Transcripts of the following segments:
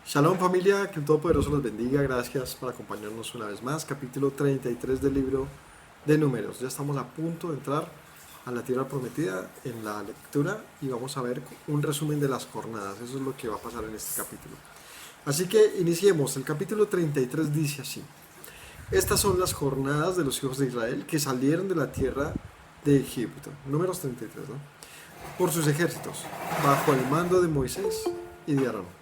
Shalom familia, que el Todopoderoso los bendiga, gracias por acompañarnos una vez más, capítulo 33 del libro de Números. Ya estamos a punto de entrar a la tierra prometida en la lectura y vamos a ver un resumen de las jornadas, eso es lo que va a pasar en este capítulo. Así que iniciemos, el capítulo 33 dice así: estas son las jornadas de los hijos de Israel que salieron de la tierra de Egipto, Números 33, ¿no? Por sus ejércitos, bajo el mando de Moisés y de Aarón.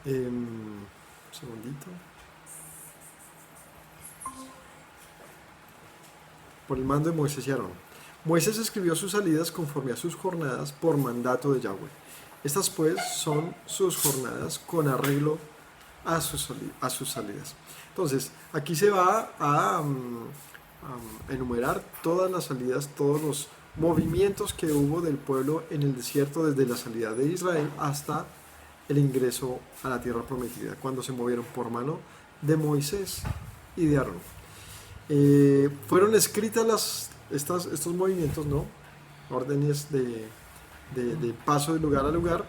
Un segundito. Por el mando de Moisés y Aarón. Moisés escribió sus salidas conforme a sus jornadas por mandato de Yahweh. Estas pues son sus jornadas con arreglo a sus salidas. Entonces, aquí se va a enumerar todas las salidas, todos los movimientos que hubo del pueblo en el desierto desde la salida de Israel hasta el ingreso a la tierra prometida, cuando se movieron por mano de Moisés y de Aarón. Fueron escritas estos movimientos, ¿no? Órdenes de paso de lugar a lugar,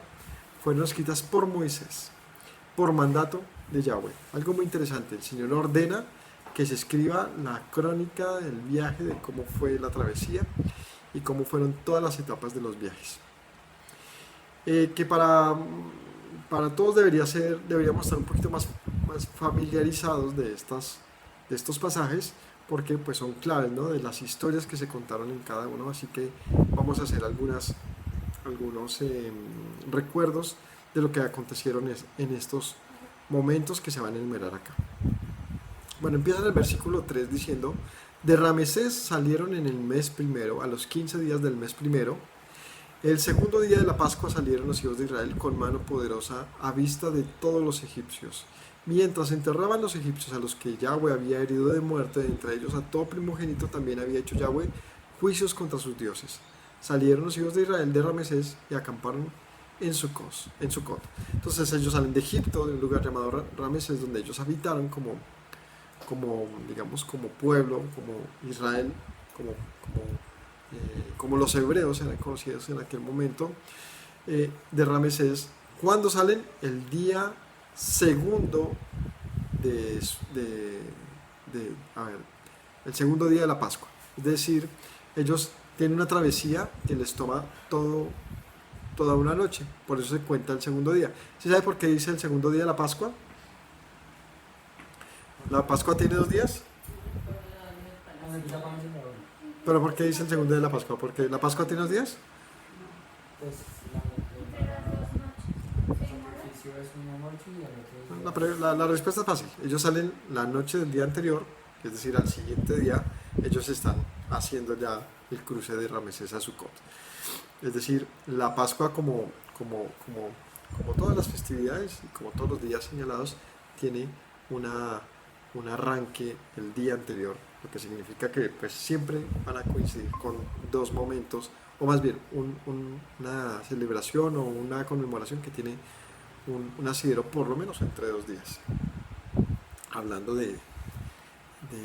fueron escritas por Moisés, por mandato de Yahweh. Algo muy interesante, el Señor ordena que se escriba la crónica del viaje, de cómo fue la travesía y cómo fueron todas las etapas de los viajes. Que para todos deberíamos estar un poquito más familiarizados de estos pasajes, porque pues son claves, ¿no?, de las historias que se contaron en cada uno. Así que vamos a hacer algunos recuerdos de lo que acontecieron en estos momentos que se van a enumerar acá. Bueno, empieza en el versículo 3 diciendo: de Ramesés salieron en el mes primero, a los 15 días del mes primero. El segundo día de la Pascua salieron los hijos de Israel con mano poderosa a vista de todos los egipcios. Mientras enterraban los egipcios a los que Yahweh había herido de muerte, entre ellos a todo primogénito también había hecho Yahweh juicios contra sus dioses. Salieron los hijos de Israel de Ramesés y acamparon en Sucot. Entonces ellos salen de Egipto, de un lugar llamado Ramesés, donde ellos habitaron como pueblo, como Israel, como los hebreos eran conocidos en aquel momento, de Ramesés. ¿Cuándo salen? El día segundo el segundo día de la Pascua. Es decir, ellos tienen una travesía que les toma toda una noche, por eso se cuenta el segundo día. ¿Sí sabe por qué dice el segundo día de la Pascua? ¿La Pascua tiene 2 días? ¿Pero por qué dice el segundo día de la Pascua? ¿Porque la Pascua tiene 2 días? La respuesta es fácil. Ellos salen la noche del día anterior, es decir, al siguiente día, ellos están haciendo ya el cruce de Ramesés a Sucot. Es decir, la Pascua, como todas las festividades y como todos los días señalados, tiene un arranque el día anterior, lo que significa que pues siempre van a coincidir con 2 momentos, o más bien una celebración o una conmemoración que tiene un asidero por lo menos entre 2 días. Hablando de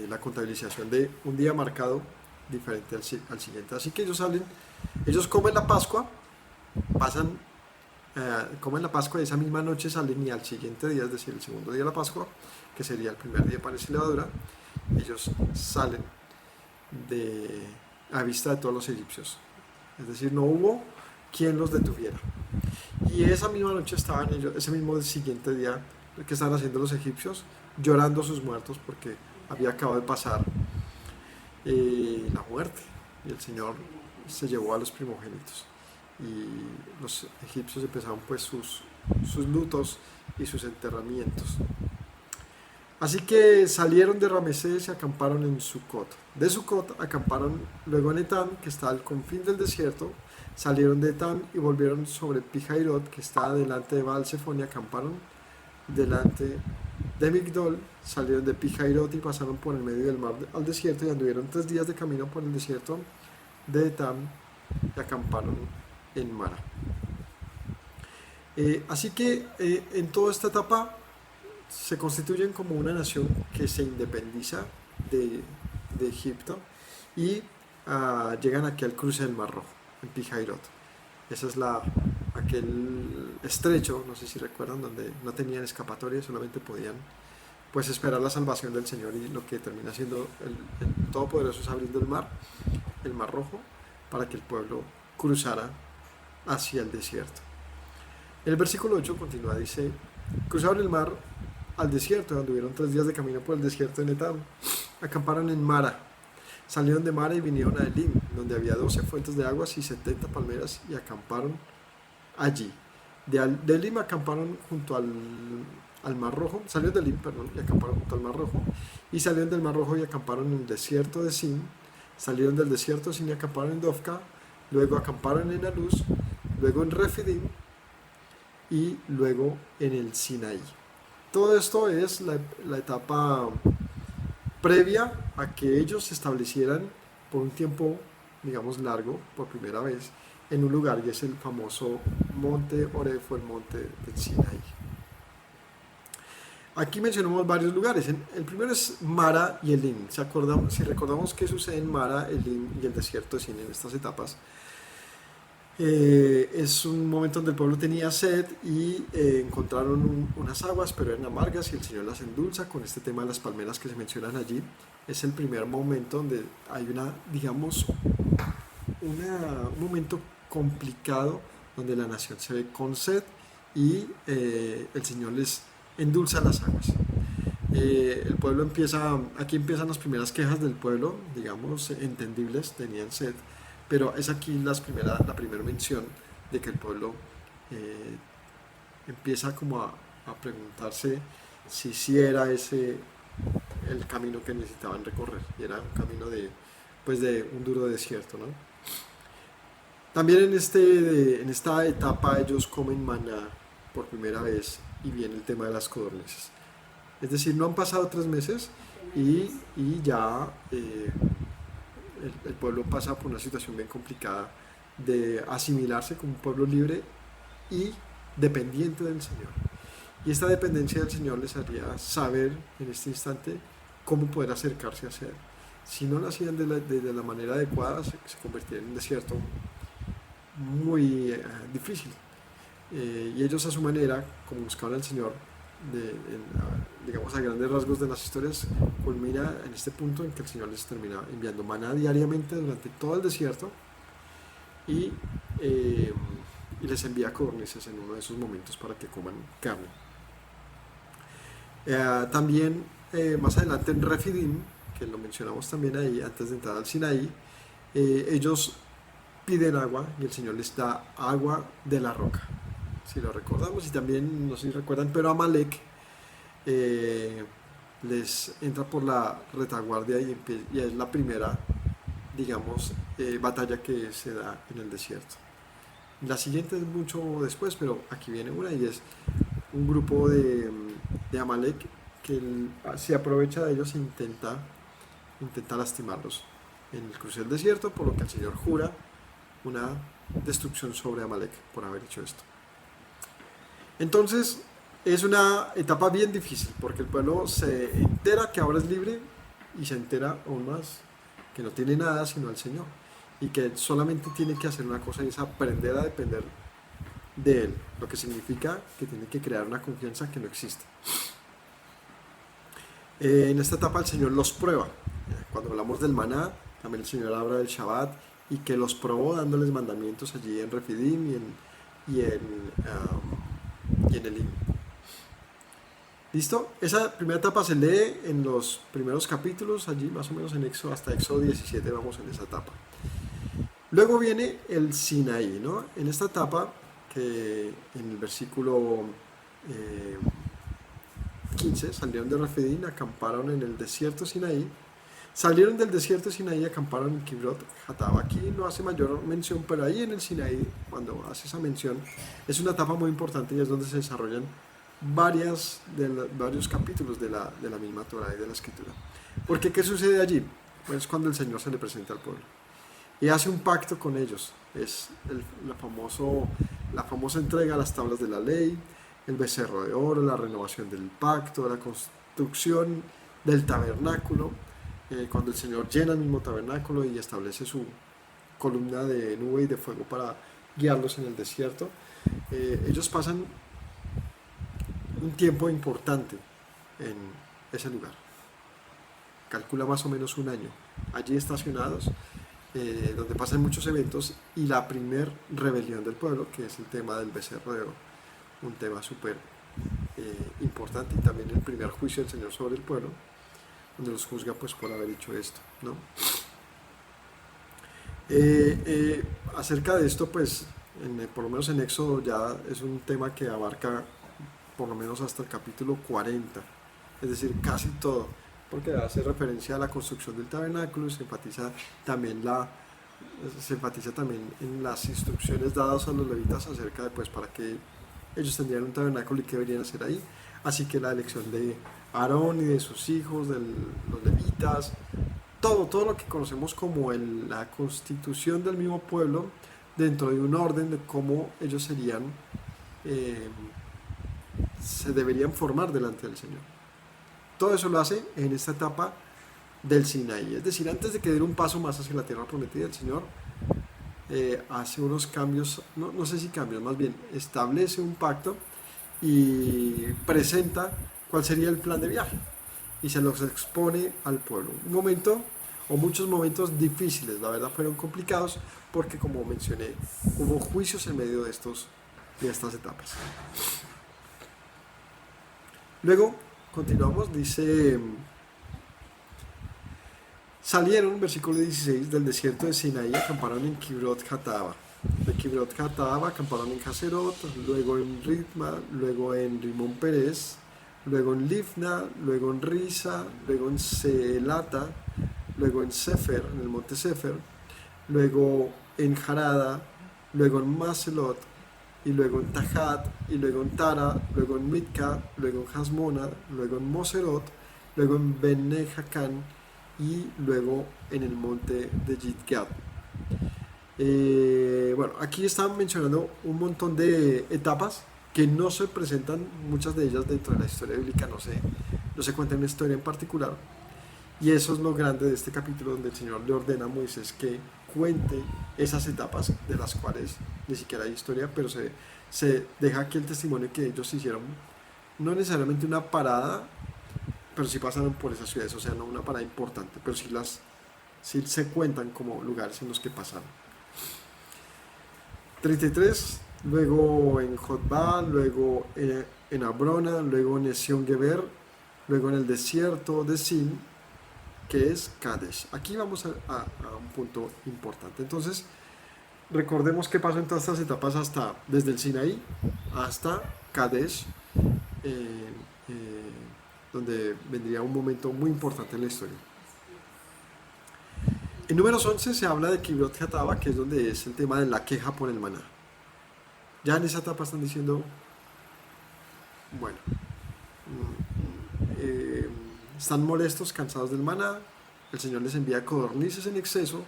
la contabilización de un día marcado diferente al siguiente. Así que ellos comen la Pascua, comen la Pascua y esa misma noche salen, y al siguiente día, es decir, el segundo día de la Pascua, que sería el primer día de panes y levadura, ellos salen a vista de todos los egipcios. Es decir, no hubo quien los detuviera. Y esa misma noche estaban ellos, ese mismo siguiente día, que estaban haciendo los egipcios, llorando a sus muertos porque había acabado de pasar la muerte, y el Señor se llevó a los primogénitos. Y los egipcios empezaron pues sus lutos y sus enterramientos. Así que salieron de Ramesés y acamparon en Sucot. De Sucot acamparon luego en Etam, que está al confín del desierto. Salieron de Etam y volvieron sobre Pihairot, que está delante de Baal-Zephon, y acamparon delante de Migdol. Salieron de Pihairot y pasaron por el medio del mar al desierto, y anduvieron 3 días de camino por el desierto de Etam y acamparon en Mara. Así que en toda esta etapa se constituyen como una nación que se independiza de Egipto, y llegan aquí al cruce del Mar Rojo, en Pihairot. Esa es aquel estrecho, no sé si recuerdan, donde no tenían escapatoria, solamente podían pues esperar la salvación del Señor, y lo que termina siendo el Todopoderoso es abriendo el Mar Rojo, para que el pueblo cruzara hacia el desierto. El versículo 8 continúa, dice: cruzaron el mar al desierto, anduvieron 3 días de camino por el desierto de Netam, acamparon en Mara, salieron de Mara y vinieron a Elim, donde había 12 fuentes de aguas y 70 palmeras, y acamparon allí. De Elim acamparon junto al Mar Rojo, salieron de Elim, perdón, y acamparon junto al Mar Rojo, y salieron del Mar Rojo y acamparon en el desierto de Sin, salieron del desierto de Sin y acamparon en Dofka, luego acamparon en Aluz, luego en Refidim y luego en el Sinaí. Todo esto es la etapa previa a que ellos se establecieran por un tiempo, digamos, largo, por primera vez, en un lugar, y es el famoso monte Oreb, o el monte del Sinaí. Aquí mencionamos varios lugares. El primero es Mara y Elim. Si recordamos qué sucede en Mara, Elim y el desierto de Sin en estas etapas, es un momento donde el pueblo tenía sed y encontraron unas aguas, pero eran amargas, y el Señor las endulza con este tema de las palmeras que se mencionan allí. Es el primer momento donde hay un momento complicado, donde la nación se ve con sed, y el Señor les endulza las aguas. El pueblo aquí empiezan las primeras quejas del pueblo, digamos, entendibles, tenían sed, pero es aquí la primera mención de que el pueblo empieza como a preguntarse si era ese el camino que necesitaban recorrer, y era un camino de un duro desierto, ¿no? También en esta etapa ellos comen maná por primera vez, y viene el tema de las codornices. Es decir, no han pasado 3 meses y ya el pueblo pasa por una situación bien complicada de asimilarse como un pueblo libre y dependiente del Señor. Y esta dependencia del Señor les haría saber en este instante cómo poder acercarse hacia Él. Si no lo hacían de la manera adecuada, se convertiría en un desierto muy difícil. Y ellos, a su manera, como buscaban al Señor, digamos a grandes rasgos de las historias, culmina en este punto en que el Señor les termina enviando maná diariamente durante todo el desierto, y les envía codornices en uno de esos momentos para que coman carne. También más adelante en Refidim, que lo mencionamos también ahí antes de entrar al Sinaí, ellos piden agua y el Señor les da agua de la roca, si lo recordamos. Y también, no sé si recuerdan, pero Amalek les entra por la retaguardia, y es la primera, digamos, batalla que se da en el desierto. La siguiente es mucho después, pero aquí viene una, y es un grupo de Amalek que se aprovecha de ellos e intenta lastimarlos en el cruce del desierto, por lo que el Señor jura una destrucción sobre Amalek por haber hecho esto. Entonces es una etapa bien difícil, porque el pueblo se entera que ahora es libre, y se entera aún más que no tiene nada sino al Señor, y que solamente tiene que hacer una cosa, y es aprender a depender de Él, lo que significa que tiene que crear una confianza que no existe. En esta etapa el Señor los prueba. Cuando hablamos del maná, también el Señor habla del Shabbat, y que los probó dándoles mandamientos allí en Refidim y en Elim. ¿Listo? Esa primera etapa se lee en los primeros capítulos, allí más o menos en Éxodo, hasta Éxodo 17 vamos en esa etapa. Luego viene el Sinaí, ¿no? En esta etapa, que en el versículo 15, salieron de Refidim, acamparon en el desierto Sinaí. Salieron del desierto de Sinaí y acamparon en Kibrot Hatava. Aquí no hace mayor mención, pero ahí en el Sinaí, cuando hace esa mención, es una etapa muy importante, y es donde se desarrollan varios capítulos de la misma Torah y de la Escritura. Porque ¿qué sucede allí? Pues cuando el Señor se le presenta al pueblo y hace un pacto con ellos. Es la famosa entrega a las tablas de la ley, el becerro de oro, la renovación del pacto, la construcción del tabernáculo, cuando el Señor llena el mismo tabernáculo y establece su columna de nube y de fuego para guiarlos en el desierto. Ellos pasan un tiempo importante en ese lugar. Calcula más o menos un año allí estacionados, donde pasan muchos eventos y la primer rebelión del pueblo, que es el tema del becerro de oro, un tema súper importante, y también el primer juicio del Señor sobre el pueblo, donde los juzga pues por haber hecho esto, ¿no? Acerca de esto, pues por lo menos en Éxodo ya es un tema que abarca por lo menos hasta el capítulo 40, es decir, casi todo, porque hace referencia a la construcción del tabernáculo y se enfatiza también en las instrucciones dadas a los levitas acerca de pues para que ellos tendrían un tabernáculo y qué deberían hacer ahí. Así que la elección de Aarón y de sus hijos, de los levitas, todo lo que conocemos como la constitución del mismo pueblo dentro de un orden de cómo ellos se deberían formar delante del Señor. Todo eso lo hace en esta etapa del Sinaí, es decir, antes de que dé un paso más hacia la tierra prometida, el Señor hace unos cambios, no sé si cambios, más bien establece un pacto y presenta cuál sería el plan de viaje y se los expone al pueblo. Un momento o muchos momentos difíciles, la verdad fueron complicados porque, como mencioné, hubo juicios en medio de estas etapas. Luego continuamos, dice: salieron, versículo 16, del desierto de Sinaí, acamparon en Kibrot Jataaba. De Kibrot Jataaba acamparon en Haserot, luego en Ritma, luego en Rimón Pérez, luego en Livna, luego en Risa, luego en Seelata, luego en Sefer, en el monte Sefer, luego en Jarada, luego en Maselot, y luego en Tajat, y luego en Tara, luego en Mitka, luego en Hasmona, luego en Moserot, luego en Bene Jacán, y luego en el monte de Gidgad. Bueno, aquí están mencionando un montón de etapas que no se presentan, muchas de ellas dentro de la historia bíblica, no se cuenta una historia en particular, y eso es lo grande de este capítulo, donde el Señor le ordena a Moisés que cuente esas etapas de las cuales ni siquiera hay historia, pero se deja aquí el testimonio que ellos hicieron, no necesariamente una parada, pero sí pasaron por esas ciudades, o sea, no una parada importante, pero sí se cuentan como lugares en los que pasaron. 33, luego en Jotba, luego en Abrona, luego en Ezion-Geber, luego en el desierto de Sin, que es Kadesh. Aquí vamos a un punto importante. Entonces, recordemos qué pasó en todas estas etapas desde el Sinaí hasta Kadesh, donde vendría un momento muy importante en la historia. En números 11 se habla de Kibrot Jataaba, que es donde es el tema de la queja por el maná. Ya en esa etapa están diciendo, bueno, están molestos, cansados del maná, el Señor les envía codornices en exceso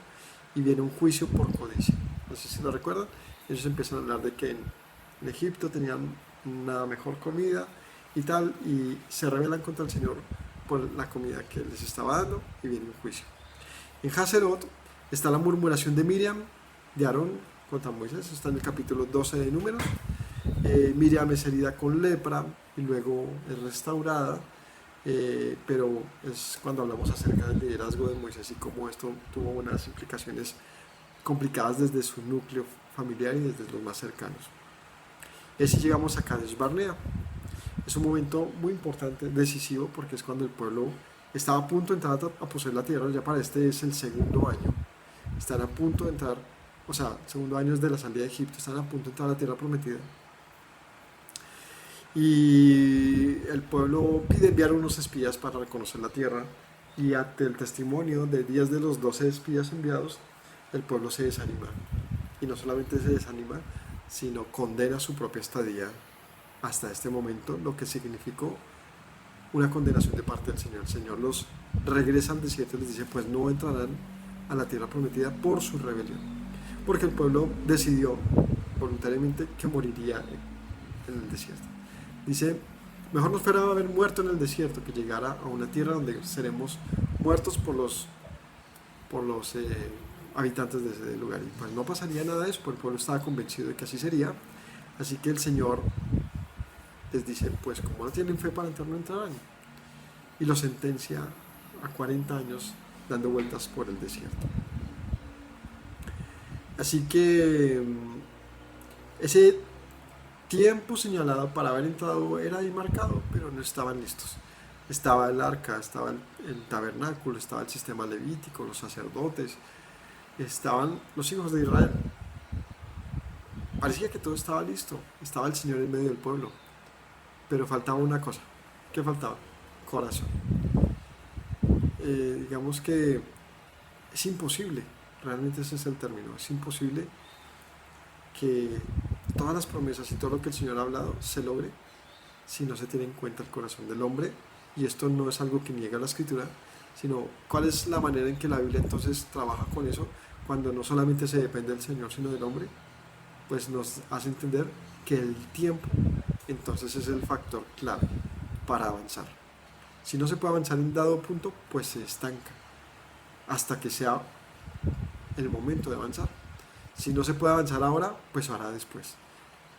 y viene un juicio por codicia. No sé si lo recuerdan, ellos empiezan a hablar de que en Egipto tenían una mejor comida y tal, y se rebelan contra el Señor por la comida que les estaba dando, y viene un juicio. En Haserot está la murmuración de Miriam, de Aarón contra Moisés, está en el capítulo 12 de Números. Miriam es herida con lepra y luego es restaurada, pero es cuando hablamos acerca del liderazgo de Moisés y cómo esto tuvo unas implicaciones complicadas desde su núcleo familiar y desde los más cercanos. Y así llegamos a Kadesh Barnea. Es un momento muy importante, decisivo, porque es cuando el pueblo estaba a punto de entrar a poseer la tierra. Ya para este es el segundo año. Están a punto de entrar, o sea, segundo año es de la salida de Egipto, están a punto de entrar a la tierra prometida. Y el pueblo pide enviar unos espías para reconocer la tierra, y ante el testimonio de 10 de los 12 espías enviados, el pueblo se desanima. Y no solamente se desanima, sino condena su propia estadía hasta este momento, lo que significó una condenación de parte del Señor. El Señor los regresa al desierto y les dice, pues no entrarán a la tierra prometida por su rebelión, porque el pueblo decidió voluntariamente que moriría en el desierto. Dice, mejor nos fuera haber muerto en el desierto que llegara a una tierra donde seremos muertos por los habitantes de ese lugar. Y pues no pasaría nada de eso, porque el pueblo estaba convencido de que así sería. Así que el Señor les dice, pues como no tienen fe para entrar, no entrarán. Y los sentencia a 40 años dando vueltas por el desierto. Así que ese tiempo señalado para haber entrado era ahí marcado, pero no estaban listos. Estaba el arca, estaba el tabernáculo, estaba el sistema levítico, los sacerdotes, estaban los hijos de Israel. Parecía que todo estaba listo, estaba el Señor en medio del pueblo, pero faltaba una cosa. ¿Qué faltaba? Corazón. Digamos que es imposible, realmente ese es el término, es imposible que todas las promesas y todo lo que el Señor ha hablado se logre si no se tiene en cuenta el corazón del hombre. Y esto no es algo que niega la Escritura, sino cuál es la manera en que la Biblia entonces trabaja con eso, cuando no solamente se depende del Señor sino del hombre. Pues nos hace entender que el tiempo entonces es el factor clave para avanzar. Si no se puede avanzar en dado punto, pues se estanca hasta que sea el momento de avanzar. Si no se puede avanzar ahora, pues se hará después.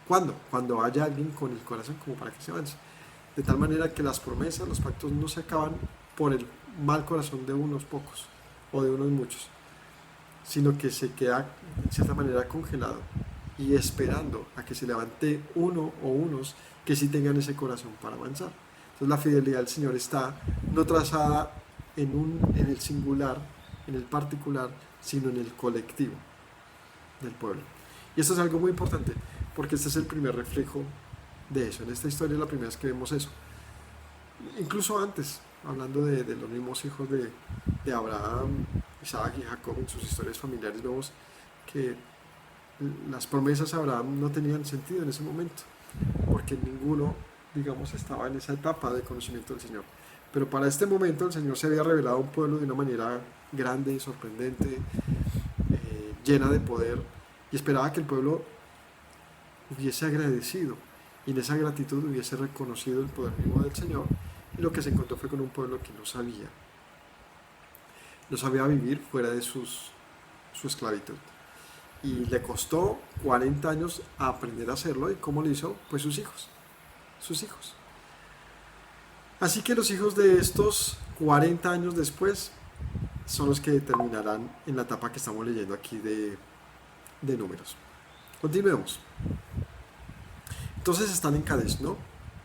¿Cuándo? Cuando haya alguien con el corazón como para que se avance. De tal manera que las promesas, los pactos no se acaban por el mal corazón de unos pocos o de unos muchos, sino que se queda de cierta manera congelado y esperando a que se levante uno o unos que sí tengan ese corazón para avanzar. Entonces la fidelidad del Señor está no trazada en el singular, en el particular, sino en el colectivo del pueblo. Y esto es algo muy importante, porque este es el primer reflejo de eso. En esta historia es la primera vez que vemos eso. Incluso antes, hablando de los mismos hijos de Abraham, Isaac y Jacob, en sus historias familiares vemos que las promesas a Abraham no tenían sentido en ese momento, porque ninguno, digamos, estaba en esa etapa de conocimiento del Señor. Pero para este momento el Señor se había revelado a un pueblo de una manera grande y sorprendente, llena de poder, y esperaba que el pueblo hubiese agradecido y en esa gratitud hubiese reconocido el poder mismo del Señor. Y lo que se encontró fue con un pueblo que no sabía vivir fuera de su esclavitud. Y le costó 40 años aprender a hacerlo. ¿Y cómo lo hizo? Pues sus hijos. Así que los hijos de estos 40 años después son los que determinarán en la etapa que estamos leyendo aquí de Números. Continuemos. Entonces están en Kadesh, ¿no?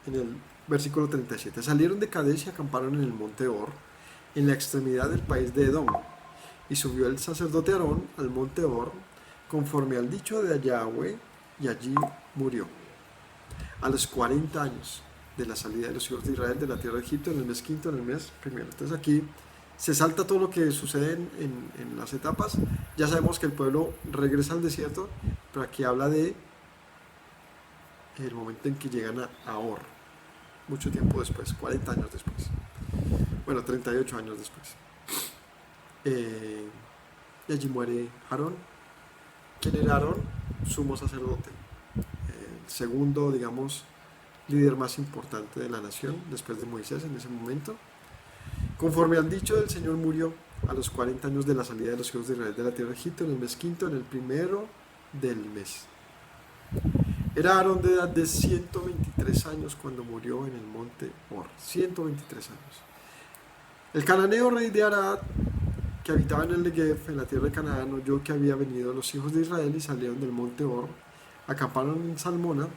En el versículo 37. Salieron de Kadesh y acamparon en el monte Or, en la extremidad del país de Edom. Y subió el sacerdote Aarón al monte Or, conforme al dicho de Yahweh, y allí murió. A los 40 años de la salida de los hijos de Israel de la tierra de Egipto, en el mes quinto, en el mes primero. Entonces aquí se salta todo lo que sucede en las etapas. Ya sabemos que el pueblo regresa al desierto, pero aquí habla de el momento en que llegan a Or, mucho tiempo después, 40 años después. Bueno, 38 años después. Y allí muere Aarón. ¿Quién era Aarón? Sumo sacerdote. El segundo, digamos, líder más importante de la nación, después de Moisés en ese momento. Conforme al dicho del Señor, murió a los 40 años de la salida de los hijos de Israel de la tierra de Egipto, en el mes quinto, en el primero del mes. Era Aarón de edad de 123 años cuando murió en el monte Or. 123 años. El cananeo rey de Arad, que habitaba en el Negev, en la tierra de Canaán, oyó que había venido los hijos de Israel y salieron del monte Or, acamparon en Salmona.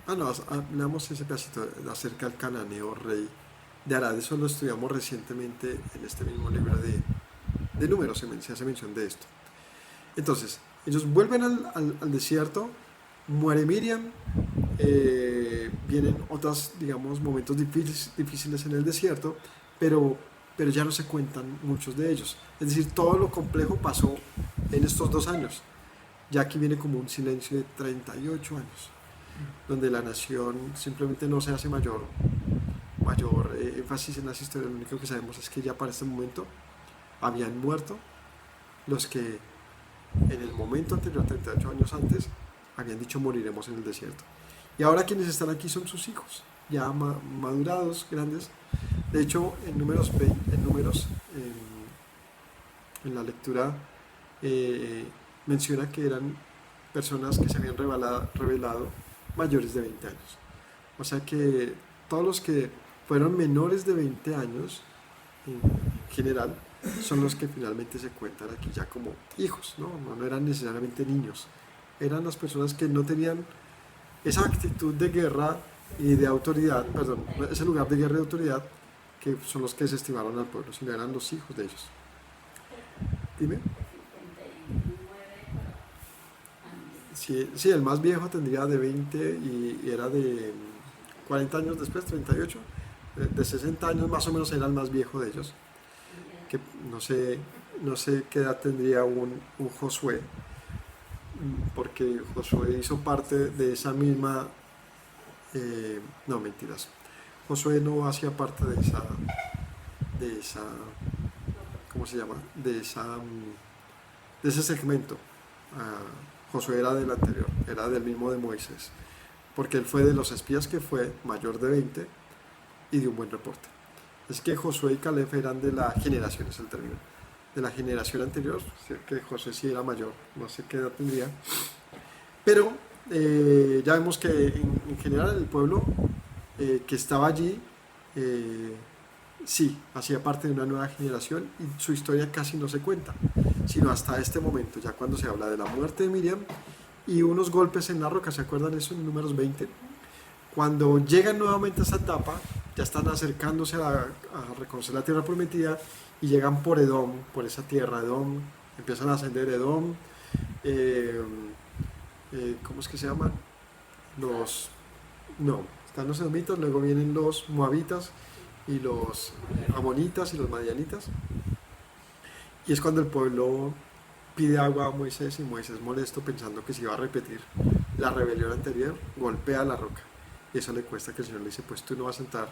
Hablamos ese pedacito acerca del cananeo rey de Arad. Eso lo estudiamos recientemente en este mismo libro de Números, se hace mención de esto. Entonces, ellos vuelven al desierto, muere Miriam, vienen otros, digamos, momentos difíciles en el desierto, pero ya no se cuentan muchos de ellos. Es decir, todo lo complejo pasó en estos 2 años. Ya aquí viene como un silencio de 38 años, donde la nación simplemente no se hace mayor énfasis en las historias. Lo único que sabemos es que ya para este momento habían muerto los que en el momento anterior, 38 años antes, habían dicho moriremos en el desierto. Y ahora quienes están aquí son sus hijos, ya madurados, grandes, De hecho, en números, 20 en, números en la lectura menciona que eran personas que se habían revelado mayores de 20 años. O sea que todos los que fueron menores de 20 años, en general, son los que finalmente se cuentan aquí ya como hijos, ¿no? No eran necesariamente niños. Eran las personas que no tenían esa actitud de guerra y de autoridad, perdón, ese lugar de guerra y de autoridad, que son los que desestimaron al pueblo, sino eran los hijos de ellos. Dime. Sí, sí, el más viejo tendría de 20 y era de 40 años después, 38. De 60 años más o menos era el más viejo de ellos. Que no sé qué edad tendría un Josué, porque Josué hizo parte de esa misma... no, mentiras. Josué no hacía parte de esa, ¿cómo se llama? De ese segmento. Josué era del anterior, era del mismo de Moisés, porque él fue de los espías que fue mayor de 20 y de un buen reporte. Es que Josué y Caleb eran de la generación, es el término, de la generación anterior, que Josué sí era mayor, no sé qué edad tendría, pero ya vemos que en general el pueblo que estaba allí sí, hacía parte de una nueva generación y su historia casi no se cuenta, sino hasta este momento, ya cuando se habla de la muerte de Miriam y unos golpes en la roca, ¿se acuerdan eso en números 20? Cuando llegan nuevamente a esa etapa, ya están acercándose a reconocer la tierra prometida y llegan por Edom, por esa tierra Edom, empiezan a ascender Edom, eh, ¿cómo es que se llaman? No, están los edomitas, luego vienen los moabitas y los amonitas y los madianitas, y es cuando el pueblo pide agua a Moisés y Moisés, molesto pensando que se iba a repetir la rebelión anterior, golpea la roca y eso le cuesta que el Señor le dice, pues tú no vas a entrar,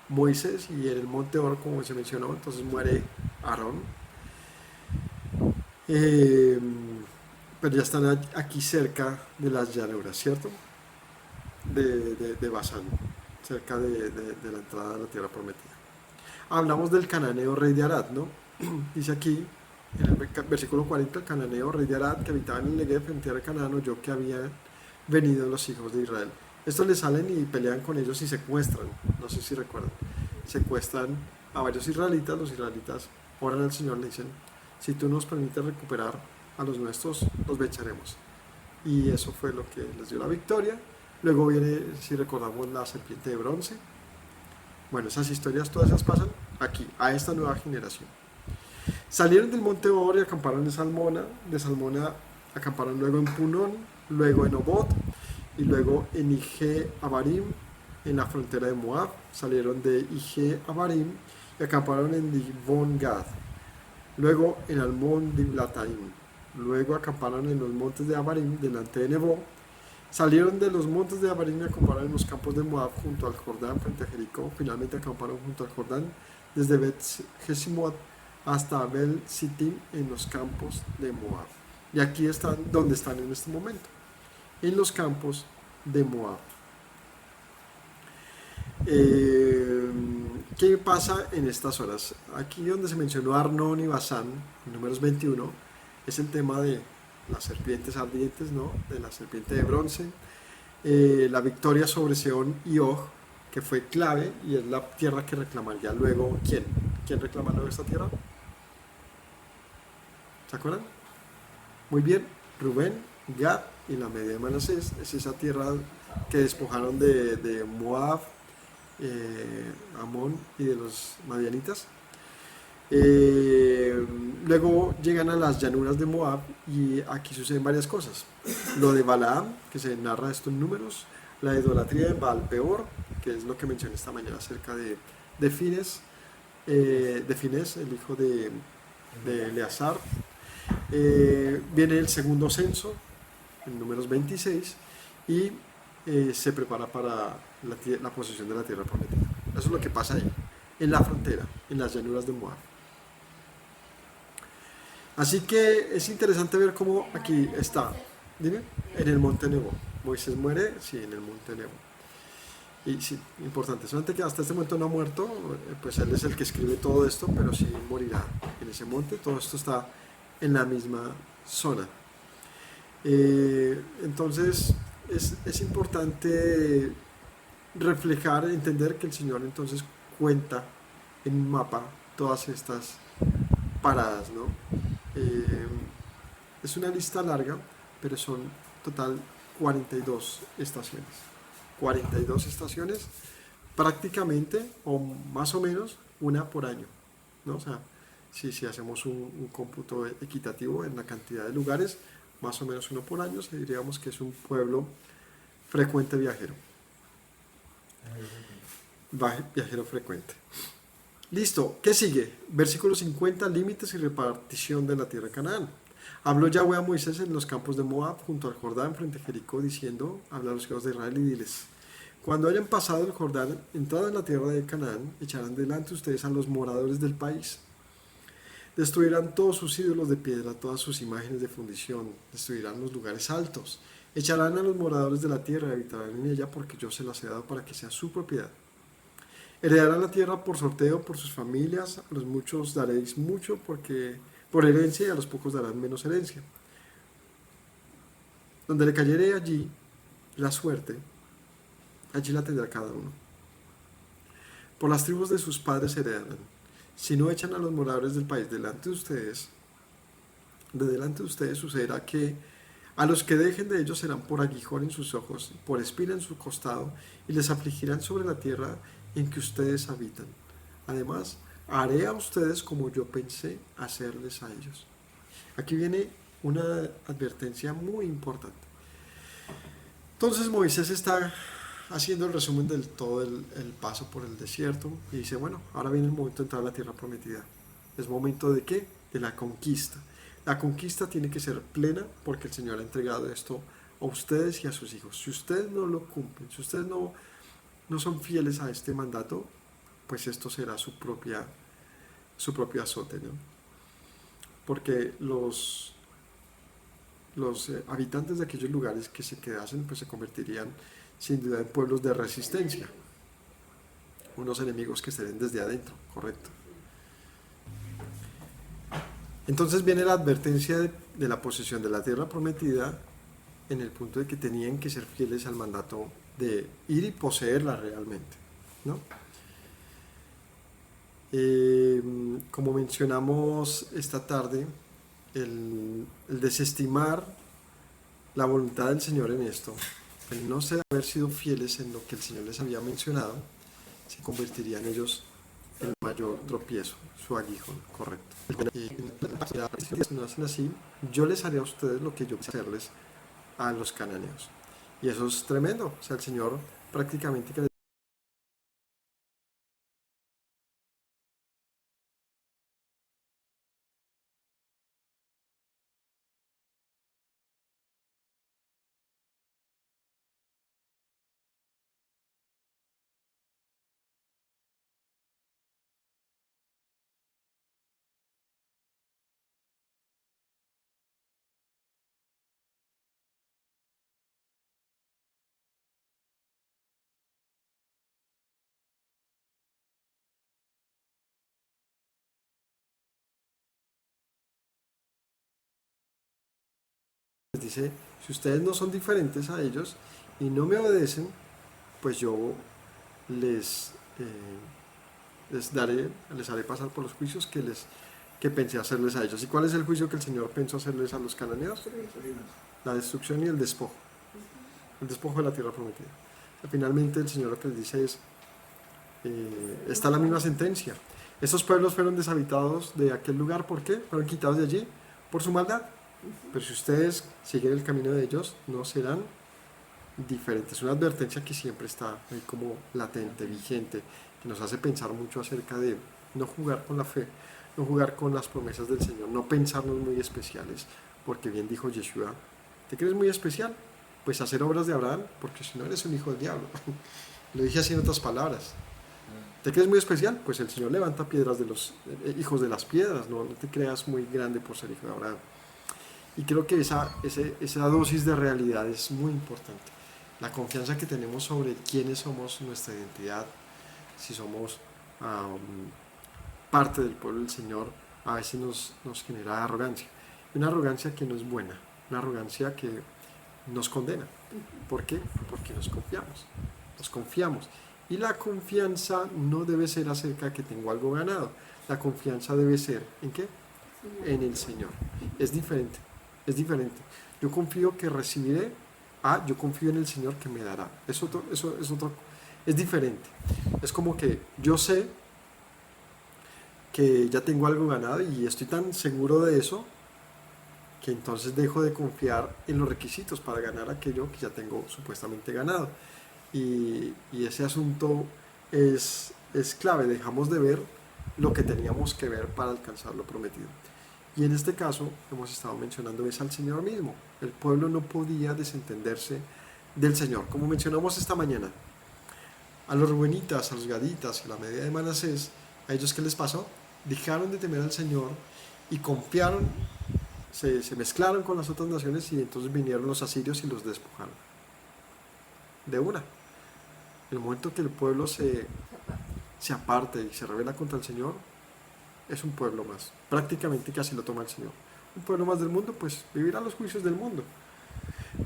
Moisés, y en el monte Or, como se mencionó, entonces muere Aarón. Eh, pero ya están aquí cerca de las llanuras, ¿cierto? De Basán, cerca de la entrada de la tierra prometida. Hablamos del cananeo rey de Arad, ¿no? Dice aquí, en el versículo 40, el cananeo rey de Arad, que habitaba en el Negev, en tierra de Canaán, oyó que habían venido los hijos de Israel. Estos le salen y pelean con ellos y secuestran, no sé si recuerdan, secuestran a varios israelitas, los israelitas oran al Señor, le dicen, si tú nos permites recuperar a los nuestros, los vencharemos. Y eso fue lo que les dio la victoria. Luego viene, si recordamos, la serpiente de bronce. Bueno, esas historias todas esas pasan aquí, a esta nueva generación. Salieron del monte Or y acamparon en Salmona, de Salmona acamparon luego en Punón, luego en Obot y luego en Ije Abarim, en la frontera de Moab. Salieron de Ije Abarim y acamparon en Dibon Gad, luego en Almón Diblataim, luego acamparon en los montes de Abarim delante de Nebo. Salieron de los montes de Abarim y acamparon en los campos de Moab junto al Jordán frente a Jericó. Finalmente acamparon junto al Jordán desde Bet Jesimot hasta Abel Sittim en los campos de Moab. Y aquí están donde están en este momento, en los campos de Moab. ¿Qué pasa en estas horas? Aquí donde se mencionó Arnón y Basán, en números 21, es el tema de las serpientes ardientes, ¿no? De la serpiente de bronce, la victoria sobre Seón y Og, que fue clave y es la tierra que reclamaría luego. ¿Quién reclama luego esta tierra? ¿Se acuerdan? Muy bien, Rubén, Gad y la media de Manasés. Es esa tierra que despojaron de Moab, Amón y de los madianitas. Luego llegan a las llanuras de Moab y aquí suceden varias cosas. Lo de Balaam, que se narra esto en números, la idolatría de Baal Peor, que es lo que mencioné esta mañana acerca de Fines, el hijo de Eleazar. Viene el segundo censo, en números 26, y se prepara para la posesión de la tierra prometida. Eso es lo que pasa ahí, en la frontera, en las llanuras de Moab. Así que es interesante ver cómo aquí está, dime, en el monte Nebo. Moisés muere, sí, en el monte Nebo. Y sí, importante, solamente que hasta este momento no ha muerto, pues él es el que escribe todo esto, pero sí morirá en ese monte. Todo esto está en la misma zona. Entonces es importante reflejar, entender que el Señor entonces cuenta en un mapa todas estas paradas, ¿no? Eh, es una lista larga, pero son total 42 estaciones. 42 estaciones, prácticamente, o más o menos, una por año, ¿no? O sea, si hacemos un cómputo equitativo en la cantidad de lugares, más o menos uno por año, diríamos que es un pueblo frecuente viajero. Viajero frecuente. Listo, ¿qué sigue? Versículo 50, límites y repartición de la tierra de Canaán. Habló Yahweh a Moisés en los campos de Moab, junto al Jordán, frente a Jericó, diciendo, habla a los hijos de Israel y diles, cuando hayan pasado el Jordán, entrado en la tierra de Canaán, echarán delante ustedes a los moradores del país. Destruirán todos sus ídolos de piedra, todas sus imágenes de fundición, destruirán los lugares altos, echarán a los moradores de la tierra y habitarán en ella, porque yo se las he dado para que sea su propiedad. Heredarán la tierra por sorteo, por sus familias, a los muchos daréis mucho por herencia y a los pocos darán menos herencia. Donde le cayere allí la suerte, allí la tendrá cada uno. Por las tribus de sus padres heredarán. Si no echan a los moradores del país delante de ustedes sucederá que a los que dejen de ellos serán por aguijón en sus ojos, por espina en su costado, y les afligirán sobre la tierra en que ustedes habitan. Además, haré a ustedes como yo pensé hacerles a ellos. Aquí viene una advertencia muy importante. Entonces Moisés está haciendo el resumen del todo el paso por el desierto y dice, bueno, ahora viene el momento de entrar a la tierra prometida. ¿Es momento de qué? De la conquista. La conquista tiene que ser plena porque el Señor ha entregado esto a ustedes y a sus hijos. Si ustedes no lo cumplen, si ustedes no son fieles a este mandato, pues esto será su propio azote, ¿no? Porque los habitantes de aquellos lugares que se quedasen, pues se convertirían sin duda en pueblos de resistencia, unos enemigos que estarían desde adentro, correcto. Entonces viene la advertencia de la posesión de la tierra prometida en el punto de que tenían que ser fieles al mandato de ir y poseerla realmente, ¿no? Como mencionamos esta tarde, el desestimar la voluntad del Señor en esto, el no haber sido fieles en lo que el Señor les había mencionado, se convertiría en ellos el mayor tropiezo, su aguijón, correcto. Si no hacen así, yo les haré a ustedes lo que yo quise hacerles a los cananeos. Y eso es tremendo. O sea, el Señor prácticamente que les dice, si ustedes no son diferentes a ellos y no me obedecen, pues yo les, les haré pasar por los juicios que pensé hacerles a ellos. ¿Y cuál es el juicio que el Señor pensó hacerles a los cananeos? La destrucción y el despojo de la tierra prometida. Finalmente el Señor lo que les dice es, está la misma sentencia. Estos pueblos fueron deshabitados de aquel lugar, ¿por qué? Fueron quitados de allí por su maldad. Pero si ustedes siguen el camino de ellos, no serán diferentes. Una advertencia que siempre está ahí como latente, vigente, que nos hace pensar mucho acerca de no jugar con la fe, no jugar con las promesas del Señor, no pensarnos muy especiales, porque bien dijo Yeshua, ¿te crees muy especial? Pues hacer obras de Abraham, porque si no eres un hijo del diablo. Lo dije así en otras palabras. ¿Te crees muy especial? Pues el Señor levanta piedras de los hijos de las piedras, no te creas muy grande por ser hijo de Abraham. Y creo que esa dosis de realidad es muy importante. la confianza que tenemos sobre quiénes somos, nuestra identidad, si somos parte del pueblo del Señor, a veces nos genera arrogancia. Una arrogancia que no es buena, una arrogancia que nos condena. ¿Por qué? Porque nos confiamos. Y la confianza no debe ser acerca de que tengo algo ganado. La confianza debe ser, ¿en qué? En el Señor. Es diferente. Yo confío que recibiré, yo confío en el Señor que me dará. Es diferente. Es como que yo sé que ya tengo algo ganado y estoy tan seguro de eso que entonces dejo de confiar en los requisitos para ganar aquello que ya tengo supuestamente ganado. Y ese asunto es clave. Dejamos de ver lo que teníamos que ver para alcanzar lo prometido. Y en este caso, hemos estado mencionando, es al Señor mismo. El pueblo no podía desentenderse del Señor. Como mencionamos esta mañana, a los Rubenitas, a los Gaditas, a la media de Manasés, ¿a ellos qué les pasó? Dejaron de temer al Señor y confiaron, se mezclaron con las otras naciones, y entonces vinieron los asirios y los despojaron. De una. En el momento que el pueblo se aparte y se rebela contra el Señor, es un pueblo más. Prácticamente casi lo toma el Señor. Un pueblo más del mundo, pues vivirá los juicios del mundo.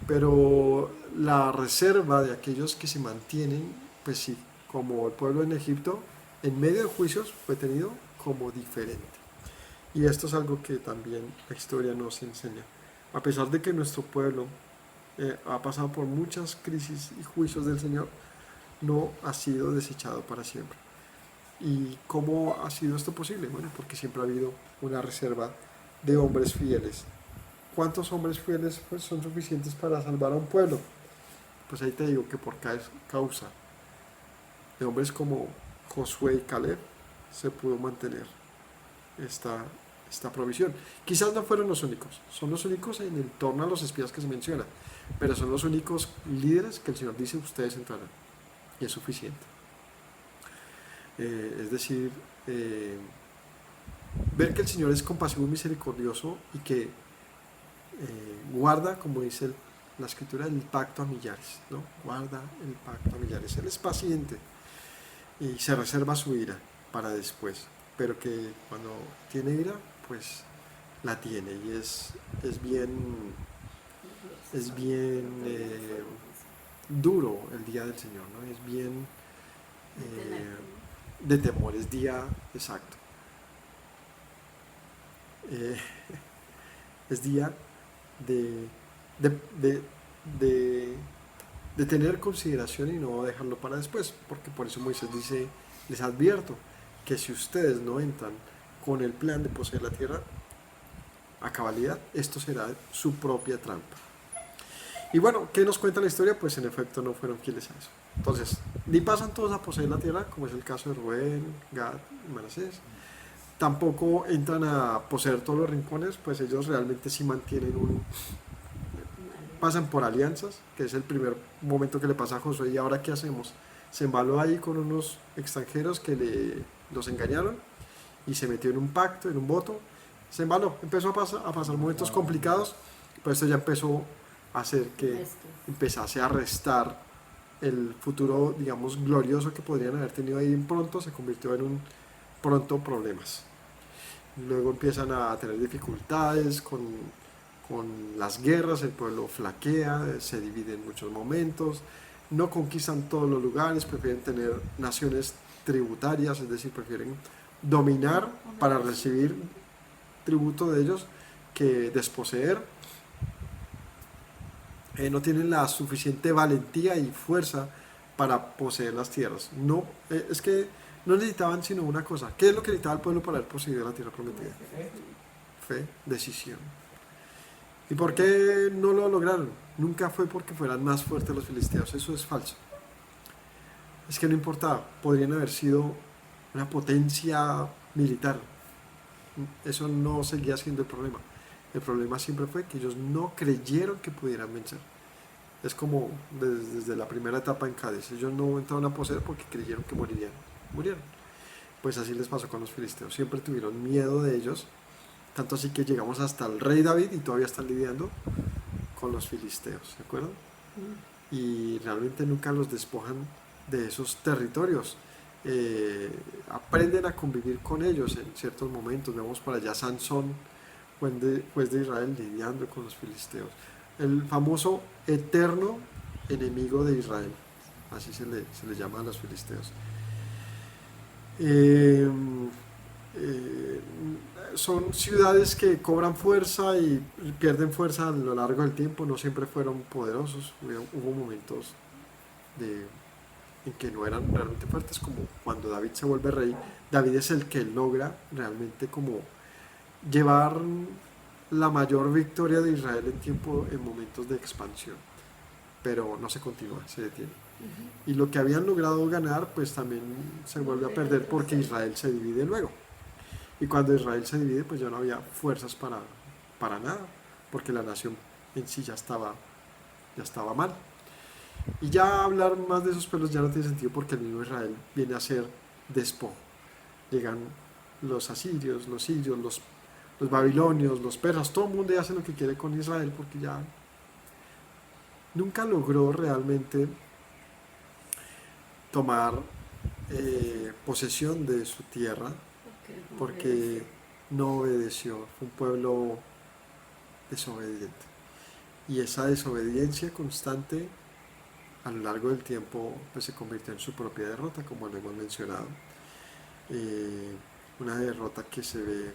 Pero la reserva de aquellos que se mantienen, pues sí, como el pueblo en Egipto, en medio de juicios fue tenido como diferente. Y esto es algo que también la historia nos enseña. A pesar de que nuestro pueblo ha pasado por muchas crisis y juicios del Señor, no ha sido desechado para siempre. ¿Y cómo ha sido esto posible? Bueno, porque siempre ha habido una reserva de hombres fieles. ¿Cuántos hombres fieles son suficientes para salvar a un pueblo? Pues ahí te digo que por causa de hombres como Josué y Caleb se pudo mantener esta provisión. Quizás no fueron los únicos, son los únicos en torno a los espías que se menciona, pero son los únicos líderes que el Señor dice: ustedes entrarán, y es suficiente. Es decir, ver que el Señor es compasivo y misericordioso y que guarda, como dice la Escritura, el pacto a millares, ¿no? Guarda el pacto a millares. Él es paciente y se reserva su ira para después, pero que cuando tiene ira, pues la tiene, y es bien duro el día del Señor, ¿no? Es bien de temor, es día exacto. Es día de tener consideración y no dejarlo para después, porque por eso Moisés dice: les advierto que si ustedes no entran con el plan de poseer la tierra a cabalidad, esto será su propia trampa. Y bueno, ¿qué nos cuenta la historia? Pues en efecto no fueron fieles a eso. Entonces, ni pasan todos a poseer la tierra, como es el caso de Rubén, Gad y Manasés. Tampoco entran a poseer todos los rincones, pues ellos realmente sí mantienen pasan por alianzas, que es el primer momento que le pasa a Josué. ¿Y ahora qué hacemos? Se embaló ahí con unos extranjeros que los engañaron y se metió en un pacto, en un voto. Se embaló, empezó a pasar momentos complicados, pero esto ya empezó a hacer que empezase a restar el futuro, digamos, glorioso que podrían haber tenido ahí. Pronto se convirtió en un pronto problemas. Luego empiezan a tener dificultades con las guerras, el pueblo flaquea, se divide en muchos momentos, no conquistan todos los lugares, prefieren tener naciones tributarias, es decir, prefieren dominar para recibir tributo de ellos que desposeer. No tienen la suficiente valentía y fuerza para poseer las tierras. No, es que no necesitaban sino una cosa. ¿Qué es lo que necesitaba el pueblo para haber poseído la tierra prometida? Fe, decisión. ¿Y por qué no lo lograron? Nunca fue porque fueran más fuertes los filisteos, eso es falso. Es que no importaba, podrían haber sido una potencia militar. Eso no seguía siendo el problema. El problema siempre fue que ellos no creyeron que pudieran vencer. Es como desde la primera etapa en Cádiz. Ellos no entraron a poseer porque creyeron que morirían. Murieron. Pues así les pasó con los filisteos. Siempre tuvieron miedo de ellos. Tanto así que llegamos hasta el rey David y todavía están lidiando con los filisteos. ¿De acuerdo? y realmente nunca los despojan de esos territorios. Aprenden a convivir con ellos en ciertos momentos. Vemos por allá Sansón, juez de Israel, lidiando con los filisteos. El famoso eterno enemigo de Israel, así se le llama a los filisteos. Eh, eh, Son ciudades que cobran fuerza y pierden fuerza a lo largo del tiempo, no siempre fueron poderosos, hubo momentos de, en que no eran realmente fuertes, como cuando David se vuelve rey. David es el que logra realmente como llevar la mayor victoria de Israel en momentos de expansión, pero no se continúa, se detiene. Y lo que habían logrado ganar, pues también se vuelve a perder porque Israel se divide luego. Y cuando Israel se divide, pues ya no había fuerzas para nada, porque la nación en sí ya estaba mal. Y ya hablar más de esos pueblos ya no tiene sentido porque el mismo Israel viene a ser despojo. Llegan los asirios, los sirios, los babilonios, los persas, todo el mundo ya hace lo que quiere con Israel porque ya nunca logró realmente tomar posesión de su tierra porque no obedeció, fue un pueblo desobediente. Y esa desobediencia constante a lo largo del tiempo pues, se convirtió en su propia derrota, como lo hemos mencionado. Una derrota que se ve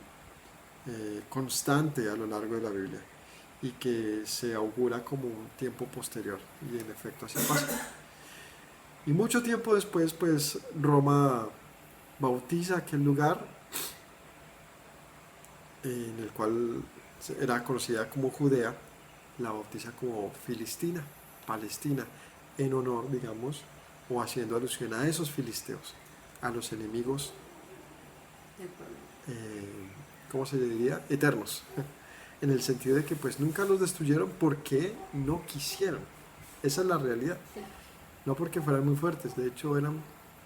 constante a lo largo de la Biblia y que se augura como un tiempo posterior, y en efecto así pasa. Y mucho tiempo después, pues Roma bautiza aquel lugar en el cual era conocida como Judea, la bautiza como Filistina, Palestina, en honor, digamos, o haciendo alusión a esos filisteos, a los enemigos, ¿cómo se diría? Eternos, en el sentido de que pues nunca los destruyeron porque no quisieron, esa es la realidad, no porque fueran muy fuertes, de hecho eran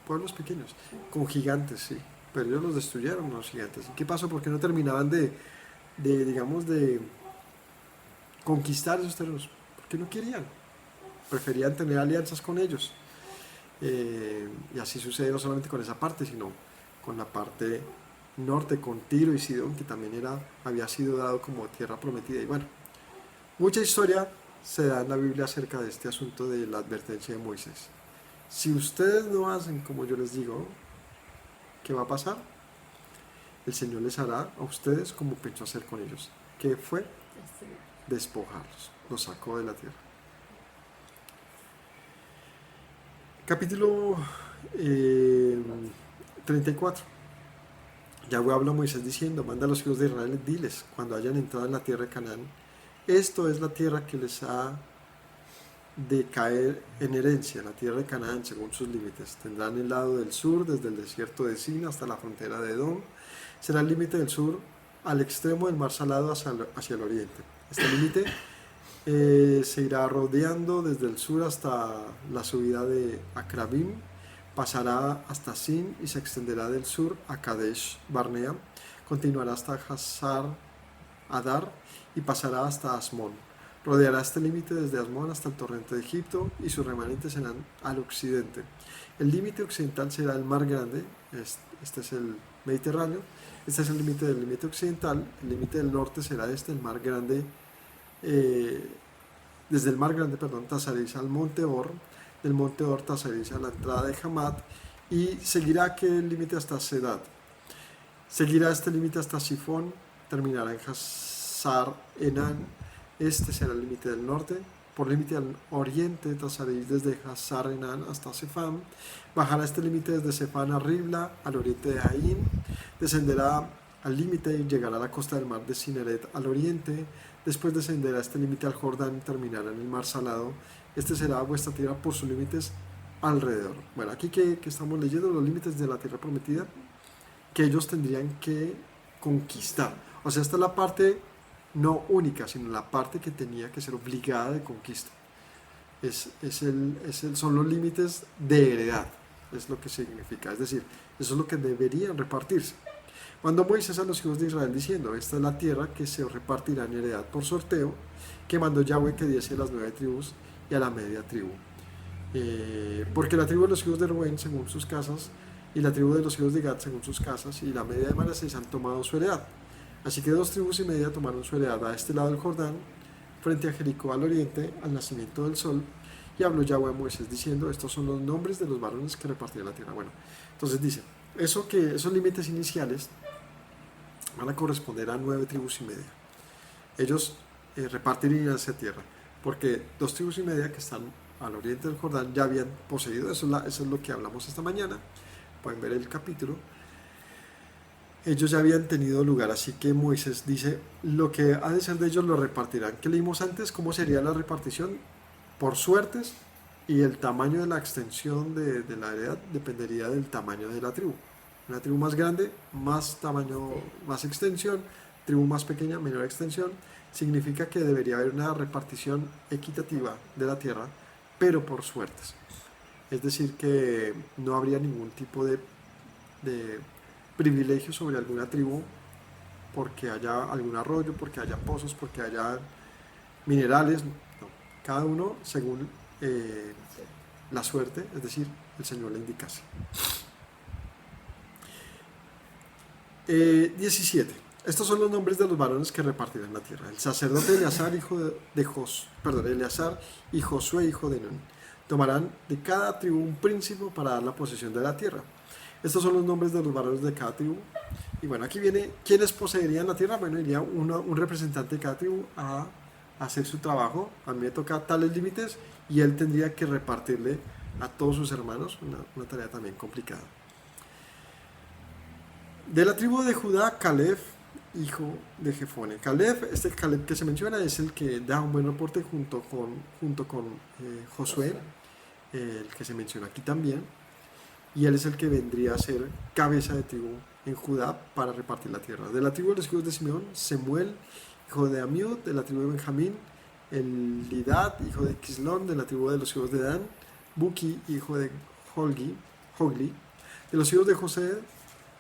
pueblos pequeños, con gigantes, sí, pero ellos los destruyeron, los gigantes. ¿Y qué pasó? Porque no terminaban digamos, de conquistar esos terrenos, porque no querían, preferían tener alianzas con ellos. Y así sucede no solamente con esa parte, sino con la parte norte, con Tiro y Sidón, que también había sido dado como tierra prometida. Y bueno, mucha historia se da en la Biblia acerca de este asunto de la advertencia de Moisés. Si ustedes no hacen como yo les digo, ¿qué va a pasar? El Señor les hará a ustedes como pensó hacer con ellos. ¿Qué fue? Despojarlos. Los sacó de la tierra. Capítulo 34. Yahweh habla a Moisés diciendo: manda a los hijos de Israel, diles, cuando hayan entrado en la tierra de Canaán, esto es la tierra que les ha de caer en herencia, la tierra de Canaán según sus límites. Tendrán el lado del sur, desde el desierto de Sin hasta la frontera de Edom. Será el límite del sur al extremo del mar Salado hacia el oriente. Este límite se irá rodeando desde el sur hasta la subida de Akrabim, pasará hasta Sin y se extenderá del sur a Kadesh Barnea, continuará hasta Hazar Adar y pasará hasta Asmón. Rodeará este límite desde Asmón hasta el torrente de Egipto y sus remanentes serán al occidente. El límite occidental será el mar grande, este es el Mediterráneo, este es el límite occidental, el límite del norte será el mar grande, desde el mar grande, tazaréis al monte Or, del monte Or tazaréis a la entrada de Hamat y seguirá aquel límite hasta Sedad. Seguirá este límite hasta Sifón, terminará en Hazar Enan. Este será el límite del norte. Por límite al oriente tazaréis desde Hazar Enan hasta Sefam. Bajará este límite desde Sefán a Ribla, al oriente de Ain. Descenderá al límite y llegará a la costa del mar de Cineret al oriente. Después descenderá este límite al Jordán y terminará en el mar Salado. Este será vuestra tierra por sus límites alrededor. Bueno, aquí que estamos leyendo los límites de la tierra prometida que ellos tendrían que conquistar. O sea, esta es la parte no única, sino la parte que tenía que ser obligada de conquista. Son los límites de heredad, es lo que significa. Es decir, eso es lo que deberían repartirse. Mandó Moisés a los hijos de Israel diciendo: esta es la tierra que se repartirá en heredad por sorteo, que mandó Yahweh que diese las 9 tribus y a la media tribu. Porque la tribu de los hijos de Rubén según sus casas, y la tribu de los hijos de Gad según sus casas, y la media de Manasés han tomado su heredad. Así que 2 tribus y media tomaron su heredad a este lado del Jordán, frente a Jericó al oriente, al nacimiento del sol. Y habló Yahweh a Moisés diciendo: estos son los nombres de los varones que repartirán la tierra. Bueno, entonces dice, esos límites iniciales van a corresponder a 9 tribus y media. Ellos repartirían esa tierra, porque 2 tribus y media que están al oriente del Jordán ya habían poseído, eso es lo que hablamos esta mañana, pueden ver el capítulo, ellos ya habían tenido lugar, así que Moisés dice, lo que ha de ser de ellos lo repartirán. ¿Qué leímos antes? ¿Cómo sería la repartición? Por suertes, y el tamaño de la extensión de la heredad dependería del tamaño de la tribu. Una tribu más grande, más tamaño, más extensión; tribu más pequeña, menor extensión. Significa que debería haber una repartición equitativa de la tierra, pero por suertes. Es decir, que no habría ningún tipo de privilegio sobre alguna tribu porque haya algún arroyo, porque haya pozos, porque haya minerales. No. Cada uno según la suerte, es decir, el Señor le indicase. 17. Estos son los nombres de los varones que repartirán la tierra. El sacerdote Eleazar, Eleazar y Josué, hijo de Nun, tomarán de cada tribu un príncipe para dar la posesión de la tierra. Estos son los nombres de los varones de cada tribu. Y bueno, aquí viene, ¿quiénes poseerían la tierra? Bueno, iría un representante de cada tribu a hacer su trabajo. A mí me toca tales límites y él tendría que repartirle a todos sus hermanos, una tarea también complicada. De la tribu de Judá, Caleb, hijo de Jefone. Este Caleb que se menciona es el que da un buen reporte junto con Josué, el que se menciona aquí también, y él es el que vendría a ser cabeza de tribu en Judá para repartir la tierra. De la tribu de los hijos de Simeón, Semuel, hijo de Amiud; de la tribu de Benjamín, Elidad, hijo de Quislón; de la tribu de los hijos de Dan, Buki, hijo de Hogli; de los hijos de José,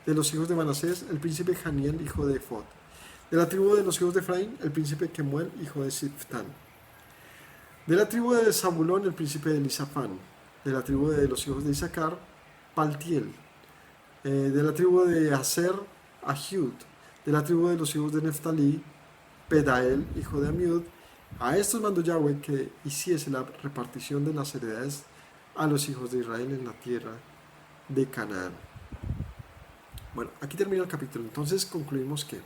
de los hijos de Manasés, el príncipe Haniel, hijo de Ephod; de la tribu de los hijos de Efraín, el príncipe Kemuel, hijo de Siftán; de la tribu de Zabulón, el príncipe de Elisafán; de la tribu de los hijos de Isaacar, Paltiel; de la tribu de Aser, Ahiud; de la tribu de los hijos de Neftalí, Pedael, hijo de Amiud. A estos mandó Yahweh que hiciese la repartición de las heredades a los hijos de Israel en la tierra de Canaán. Bueno, aquí termina el capítulo. Entonces concluimos que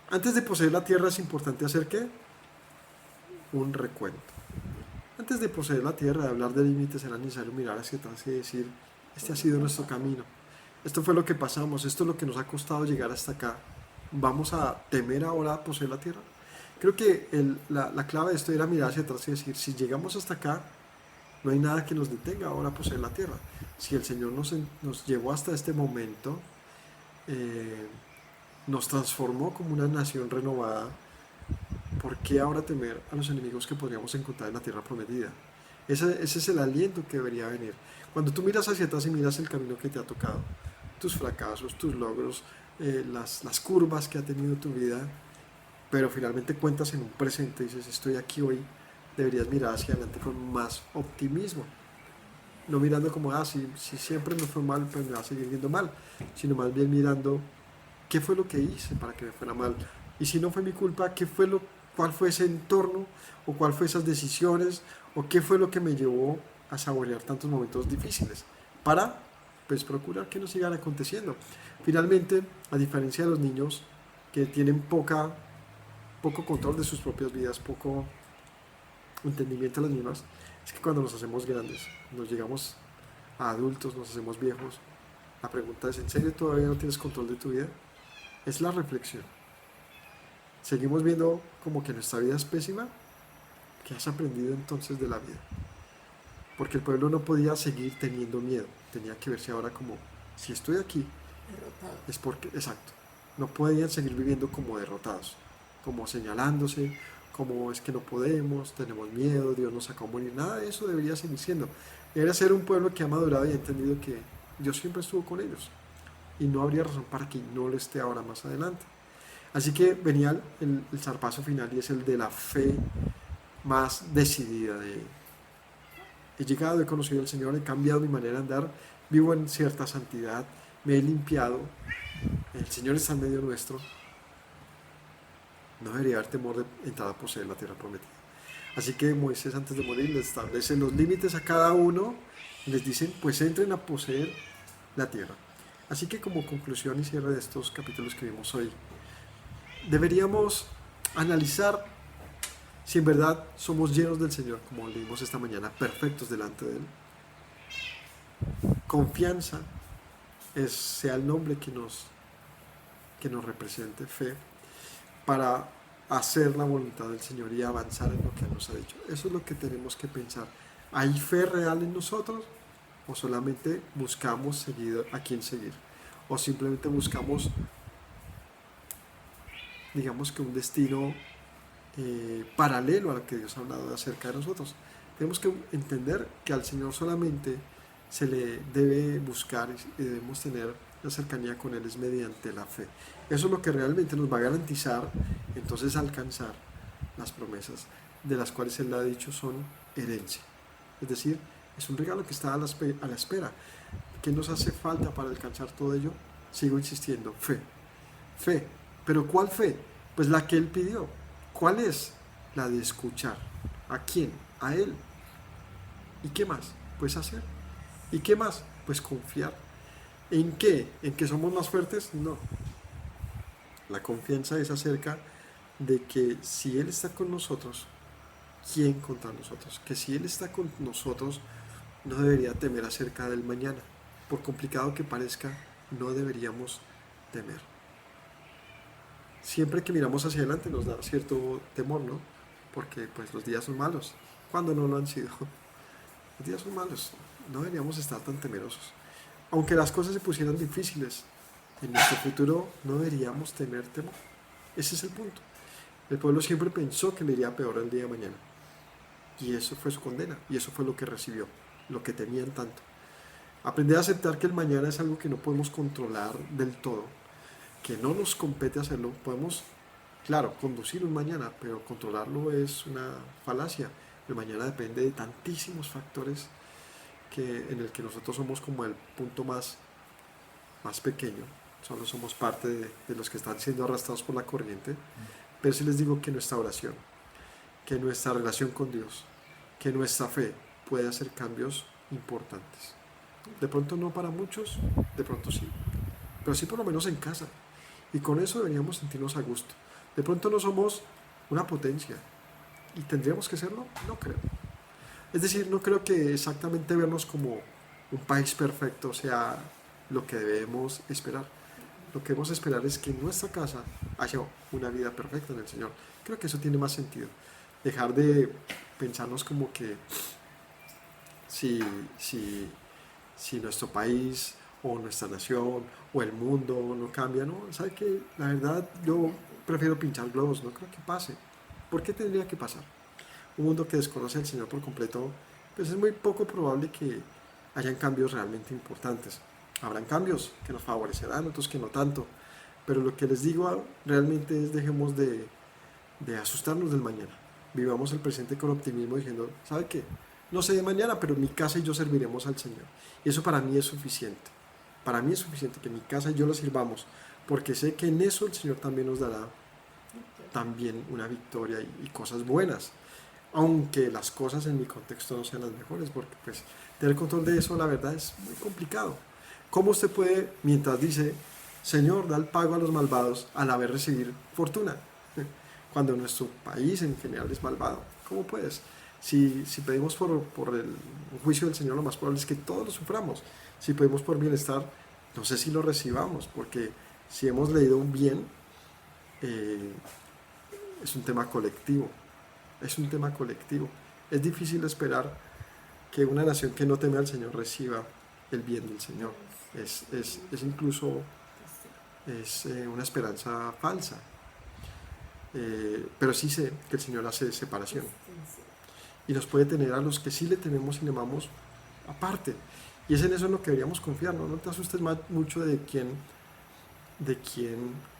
antes de poseer la tierra es importante hacer ¿qué? Un recuento. Antes de poseer la tierra, de hablar de límites, era necesario mirar hacia atrás y decir, este ha sido nuestro camino, esto fue lo que pasamos, esto es lo que nos ha costado llegar hasta acá. ¿Vamos a temer ahora poseer la tierra? Creo que la clave de esto era mirar hacia atrás y decir, si llegamos hasta acá, no hay nada que nos detenga ahora a poseer la tierra. Si el Señor nos llevó hasta este momento, nos transformó como una nación renovada, ¿por qué ahora temer a los enemigos que podríamos encontrar en la tierra prometida? Ese es el aliento que debería venir. Cuando tú miras hacia atrás y miras el camino que te ha tocado, tus fracasos, tus logros, las curvas que ha tenido tu vida, pero finalmente cuentas en un presente y dices, estoy aquí hoy, deberías mirar hacia adelante con más optimismo. No mirando como, si siempre me fue mal, pues me va a seguir yendo mal, sino más bien mirando qué fue lo que hice para que me fuera mal. Y si no fue mi culpa, cuál fue ese entorno, o cuál fue esas decisiones, o qué fue lo que me llevó a saborear tantos momentos difíciles, para pues procurar que no sigan aconteciendo. Finalmente, a diferencia de los niños que tienen poco control de sus propias vidas, poco entendimiento de las mismas, es que cuando nos hacemos grandes, nos llegamos a adultos, nos hacemos viejos, la pregunta es, ¿en serio todavía no tienes control de tu vida? Es la reflexión. Seguimos viendo como que nuestra vida es pésima. ¿Qué has aprendido entonces de la vida? Porque el pueblo no podía seguir teniendo miedo, tenía que verse ahora como, si estoy aquí, derrotado. Es porque, exacto, no podían seguir viviendo como derrotados, como señalándose, como es que no podemos, tenemos miedo, Dios nos sacó a morir. Nada de eso debería seguir siendo. Debería ser un pueblo que ha madurado y ha entendido que Dios siempre estuvo con ellos y no habría razón para que no lo esté ahora más adelante. Así que venía el zarpazo final, y es el de la fe más decidida de he llegado, he conocido al Señor, he cambiado mi manera de andar, vivo en cierta santidad, me he limpiado, el Señor está en medio nuestro, no debería haber temor de entrar a poseer la tierra prometida. Así que Moisés antes de morir les establece los límites a cada uno y les dicen pues entren a poseer la tierra. Así que como conclusión y cierre de estos capítulos que vimos hoy, deberíamos analizar si en verdad somos llenos del Señor, como leímos esta mañana, perfectos delante de Él. Confianza sea el nombre que nos represente, fe, para hacer la voluntad del Señor y avanzar en lo que nos ha dicho. Eso es lo que tenemos que pensar. ¿Hay fe real en nosotros? ¿O solamente buscamos a quién seguir? ¿O simplemente buscamos, digamos que un destino paralelo a lo que Dios ha hablado acerca de nosotros? Tenemos que entender que al Señor solamente se le debe buscar y debemos tener la cercanía con Él es mediante la fe. Eso es lo que realmente nos va a garantizar entonces alcanzar las promesas de las cuales Él ha dicho son herencia. Es decir, es un regalo que está a la espera. ¿Qué nos hace falta para alcanzar todo ello? Sigo insistiendo, fe. Fe. ¿Pero cuál fe? Pues la que Él pidió. ¿Cuál es? La de escuchar. ¿A quién? A Él. ¿Y qué más? Pues hacer. ¿Y qué más? Pues confiar. ¿En qué? ¿En que somos más fuertes? No. La confianza es acerca de que si Él está con nosotros, ¿quién contra nosotros? Que si Él está con nosotros, no debería temer acerca del mañana. Por complicado que parezca, no deberíamos temer. Siempre que miramos hacia adelante nos da cierto temor, ¿no? Porque pues los días son malos. ¿Cuándo no lo han sido? Los días son malos. No deberíamos estar tan temerosos. Aunque las cosas se pusieran difíciles, en nuestro futuro no deberíamos tener temor. Ese es el punto. El pueblo siempre pensó que le iría peor el día de mañana. Y eso fue su condena. Y eso fue lo que recibió. Lo que temían tanto. Aprender a aceptar que el mañana es algo que no podemos controlar del todo. Que no nos compete hacerlo. Podemos, claro, conducir un mañana, pero controlarlo es una falacia. El mañana depende de tantísimos factores en el que nosotros somos como el punto más pequeño. Solo somos parte de los que están siendo arrastrados por la corriente. Pero sí les digo que nuestra oración, que nuestra relación con Dios, que nuestra fe puede hacer cambios importantes. De pronto no para muchos, de pronto sí. Pero sí por lo menos en casa. Y con eso deberíamos sentirnos a gusto. De pronto no somos una potencia. ¿Y tendríamos que serlo? No creo. Es decir, no creo que exactamente vernos como un país perfecto sea lo que debemos esperar. Lo que debemos esperar es que en nuestra casa haya una vida perfecta en el Señor. Creo que eso tiene más sentido. Dejar de pensarnos como que si nuestro país o nuestra nación o el mundo no cambia, ¿no? ¿Sabe qué? La verdad, yo prefiero pinchar globos, no creo que pase. ¿Por qué tendría que pasar? Un mundo que desconoce al Señor por completo, pues es muy poco probable que hayan cambios realmente importantes. Habrán cambios que nos favorecerán, otros que no tanto. Pero lo que les digo realmente es dejemos de asustarnos del mañana. Vivamos el presente con optimismo diciendo, ¿sabe qué? No sé de mañana, pero mi casa y yo serviremos al Señor. Y eso para mí es suficiente. Para mí es suficiente que mi casa y yo lo sirvamos, porque sé que en eso el Señor también nos dará también una victoria y cosas buenas. Aunque las cosas en mi contexto no sean las mejores, porque pues tener control de eso la verdad es muy complicado. ¿Cómo usted puede, mientras dice, Señor, da el pago a los malvados, a la vez recibir fortuna? Cuando nuestro país en general es malvado. ¿Cómo puedes? Si pedimos por el juicio del Señor, lo más probable es que todos lo suframos. Si pedimos por bienestar, no sé si lo recibamos, porque si hemos leído un bien, es un tema colectivo. Es un tema colectivo. Es difícil esperar que una nación que no teme al Señor reciba el bien del Señor. Es incluso una esperanza falsa. Pero sí sé que el Señor hace separación. Y nos puede tener a los que sí le tememos y le amamos aparte. Y es en eso en lo que deberíamos confiar. No te asustes mucho de quién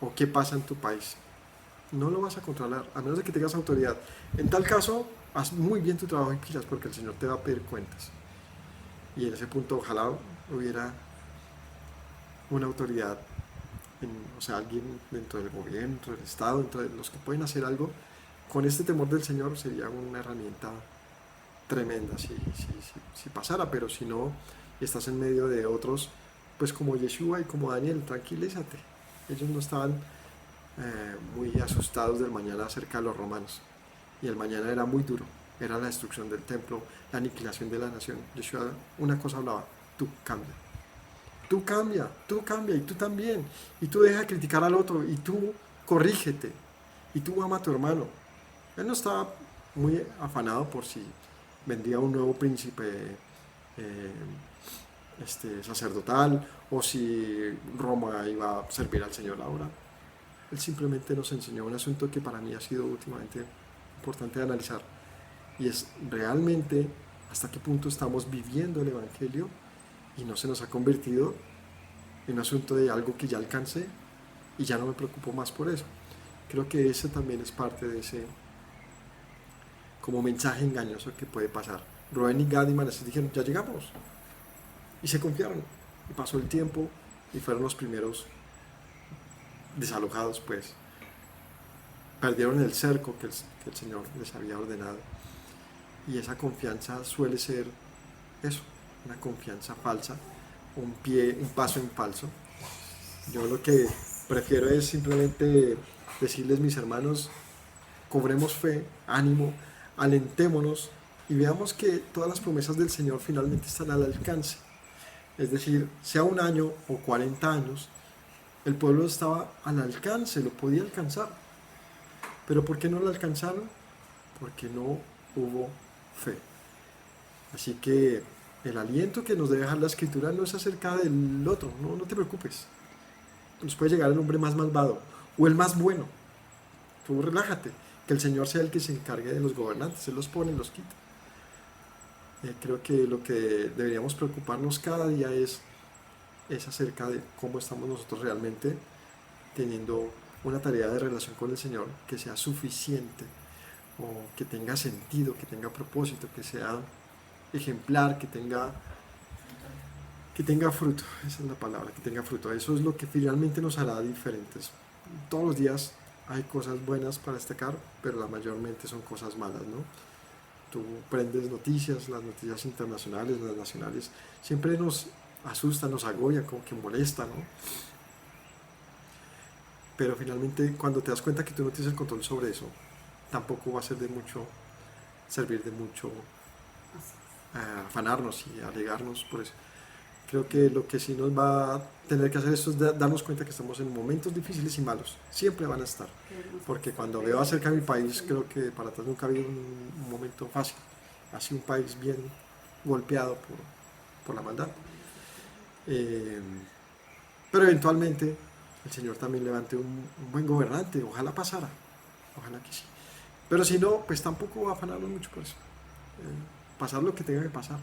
o qué pasa en tu país. no lo vas a controlar, a menos de que tengas autoridad. En tal caso, haz muy bien tu trabajo y pilas, porque el Señor te va a pedir cuentas. Y en ese punto, ojalá hubiera una autoridad, o sea, alguien dentro del gobierno, dentro del Estado, dentro de los que pueden hacer algo. Con este temor del Señor sería una herramienta tremenda si pasara, pero si no, estás en medio de otros, pues como Yeshua y como Daniel, tranquilízate. Ellos no estaban muy asustados del mañana acerca de los romanos, y el mañana era muy duro, era la destrucción del templo, la aniquilación de la nación. Yeshua una cosa hablaba: tú cambia, tú cambia, tú cambia, y tú también, y tú deja de criticar al otro, y tú corrígete, y tú ama a tu hermano. Él no estaba muy afanado por si vendría un nuevo príncipe eh, sacerdotal, o si Roma iba a servir al Señor ahora. Él simplemente nos enseñó un asunto que para mí ha sido últimamente importante de analizar, y es realmente hasta qué punto estamos viviendo el Evangelio y no se nos ha convertido en un asunto de algo que ya alcancé y ya no me preocupo más por eso. Creo que ese también es parte de ese como mensaje engañoso que puede pasar. Rubén y Gad y Manasés dijeron: ya llegamos, y se confiaron, y pasó el tiempo y fueron los primeros desalojados, pues perdieron el cerco que el Señor les había ordenado. Y esa confianza suele ser eso, una confianza falsa, un paso en falso. Yo lo que prefiero es simplemente decirles: mis hermanos, cobremos fe, ánimo, alentémonos y veamos que todas las promesas del Señor finalmente están al alcance. Es decir, sea un año o 40 años, el pueblo estaba al alcance, lo podía alcanzar. ¿Pero por qué no lo alcanzaron? Porque no hubo fe. Así que el aliento que nos debe dejar la Escritura no es acerca del otro, no te preocupes. Nos puede llegar el hombre más malvado o el más bueno. Tú relájate, que el Señor sea el que se encargue de los gobernantes, Él los pone y los quita. Creo que lo que deberíamos preocuparnos cada día es acerca de cómo estamos nosotros realmente teniendo una tarea de relación con el Señor que sea suficiente, o que tenga sentido, que tenga propósito, que sea ejemplar, que tenga fruto. Esa es la palabra, que tenga fruto. Eso es lo que finalmente nos hará diferentes. Todos los días hay cosas buenas para destacar, pero la mayormente son cosas malas, ¿no? Tú prendes noticias, las noticias internacionales, las nacionales, siempre nos asusta, nos agobia, como que molesta, ¿no? Pero finalmente, cuando te das cuenta que tú no tienes el control sobre eso, tampoco va a ser servir de mucho afanarnos y alegarnos por eso. Creo que lo que sí nos va a tener que hacer esto es darnos cuenta que estamos en momentos difíciles y malos. Siempre van a estar. Porque cuando veo acerca de mi país, creo que para atrás nunca ha habido un momento fácil. Ha sido un país bien golpeado por la maldad. Pero eventualmente el Señor también levante un buen gobernante. Ojalá pasara. Ojalá que sí. Pero si no, pues tampoco afanarnos mucho por eso. Pasar lo que tenga que pasar.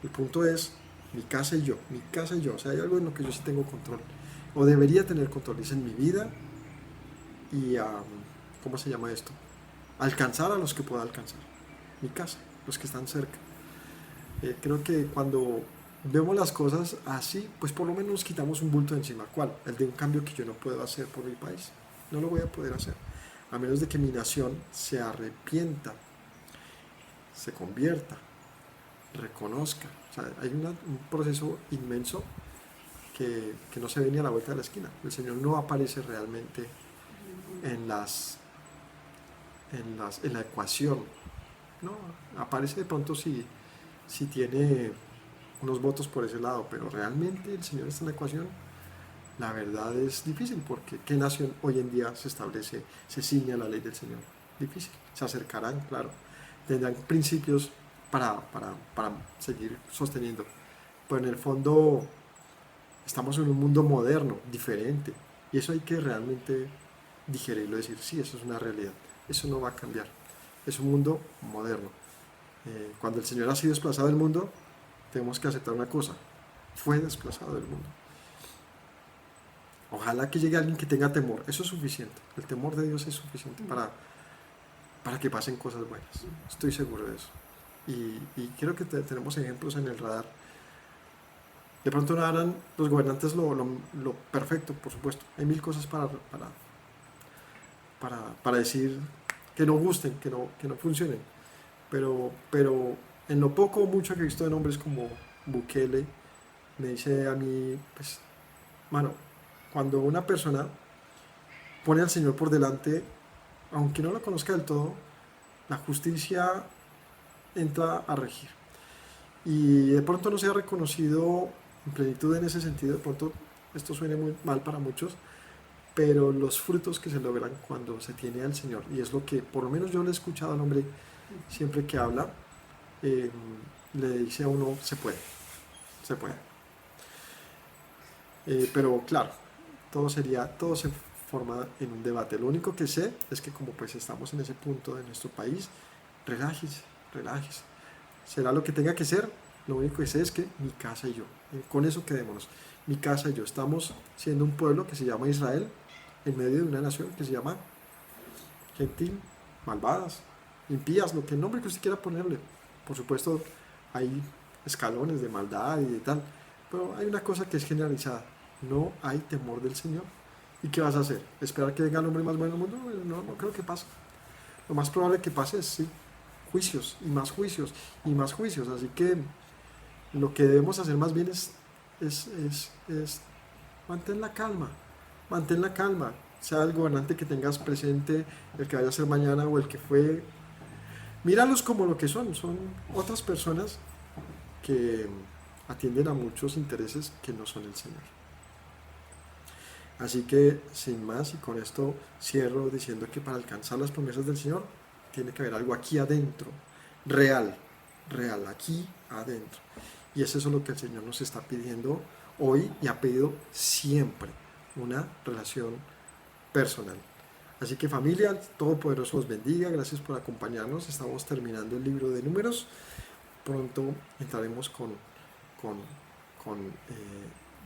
El punto es mi casa y yo, mi casa y yo. O sea, hay algo en lo que yo sí tengo control, o debería tener control, es en mi vida, y ¿cómo se llama esto? Alcanzar a los que pueda alcanzar. Mi casa, los que están cerca. Creo que cuando vemos las cosas así, pues por lo menos nos quitamos un bulto de encima. ¿Cuál? El de un cambio que yo no puedo hacer por mi país. No lo voy a poder hacer, a menos de que mi nación se arrepienta, se convierta, reconozca. O sea, hay un proceso inmenso que no se ve ni a la vuelta de la esquina. El Señor no aparece realmente en la ecuación. No, aparece de pronto si tiene unos votos por ese lado, pero realmente el Señor está en la ecuación. La verdad es difícil, porque ¿qué nación hoy en día se establece, se ciñe a la ley del Señor? Difícil. Se acercarán, claro, tendrán principios para seguir sosteniendo, pero en el fondo estamos en un mundo moderno, diferente, y eso hay que realmente digerirlo, decir: sí, eso es una realidad, eso no va a cambiar, es un mundo moderno. Cuando el Señor ha sido desplazado del mundo, tenemos que aceptar una cosa: fue desplazado del mundo. Ojalá que llegue alguien que tenga temor. Eso es suficiente. El temor de Dios es suficiente para que pasen cosas buenas. Estoy seguro de eso. Y creo que tenemos ejemplos en el radar. De pronto no harán los gobernantes lo perfecto, por supuesto. Hay mil cosas para decir que no gusten, que no funcionen. Pero en lo poco o mucho que he visto de nombres como Bukele, me dice a mí, pues, mano, cuando una persona pone al Señor por delante, aunque no lo conozca del todo, la justicia entra a regir. Y de pronto no se ha reconocido en plenitud en ese sentido, de pronto esto suene muy mal para muchos, pero los frutos que se logran cuando se tiene al Señor, y es lo que por lo menos yo le he escuchado al hombre siempre que habla, le dice a uno, se puede. Pero claro, todo se forma en un debate. Lo único que sé es que como pues estamos en ese punto de nuestro país, relájese, relájese. Será lo que tenga que ser. Lo único que sé es que mi casa y yo, con eso quedémonos. Mi casa y yo estamos siendo un pueblo que se llama Israel en medio de una nación que se llama gentil, malvadas, impías, lo que el nombre que usted quiera ponerle. Por supuesto, hay escalones de maldad y de tal, pero hay una cosa que es generalizada. No hay temor del Señor. ¿Y qué vas a hacer? ¿Esperar que venga el hombre más bueno del mundo? No creo que pase. Lo más probable que pase es, sí, juicios y más juicios y más juicios. Así que lo que debemos hacer más bien es mantén la calma, sea el gobernante que tengas presente, el que vaya a ser mañana o el que fue, míralos como lo que son otras personas que atienden a muchos intereses que no son el Señor. Así que sin más, y con esto cierro diciendo que para alcanzar las promesas del Señor tiene que haber algo aquí adentro, real, aquí adentro. Y es eso lo que el Señor nos está pidiendo hoy y ha pedido siempre, una relación personal. Así que familia, el Todopoderoso los bendiga, gracias por acompañarnos. Estamos terminando el libro de Números. Pronto entraremos con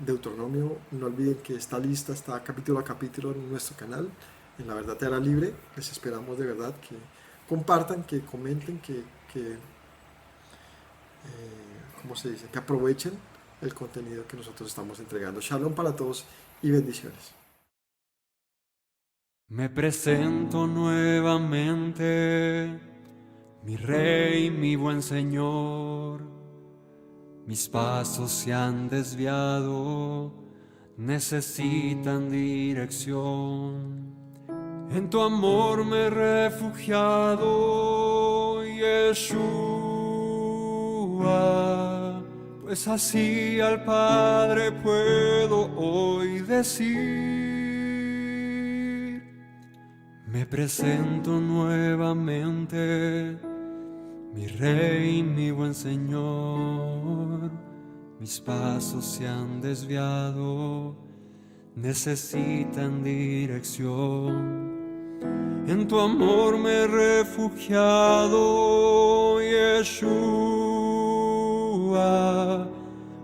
Deuteronomio. No olviden que esta lista está capítulo a capítulo en nuestro canal, en La Verdad Te Hará Libre. Les esperamos de verdad que compartan, que comenten, que ¿cómo se dice? Que aprovechen el contenido que nosotros estamos entregando. Shalom para todos y bendiciones. Me presento nuevamente, mi Rey, mi buen Señor. Mis pasos se han desviado, necesitan dirección. En tu amor me he refugiado, Yeshua, pues así al Padre puedo hoy decir. Me presento nuevamente, mi Rey, mi buen Señor. Mis pasos se han desviado, necesitan dirección. En tu amor me he refugiado, Yeshua,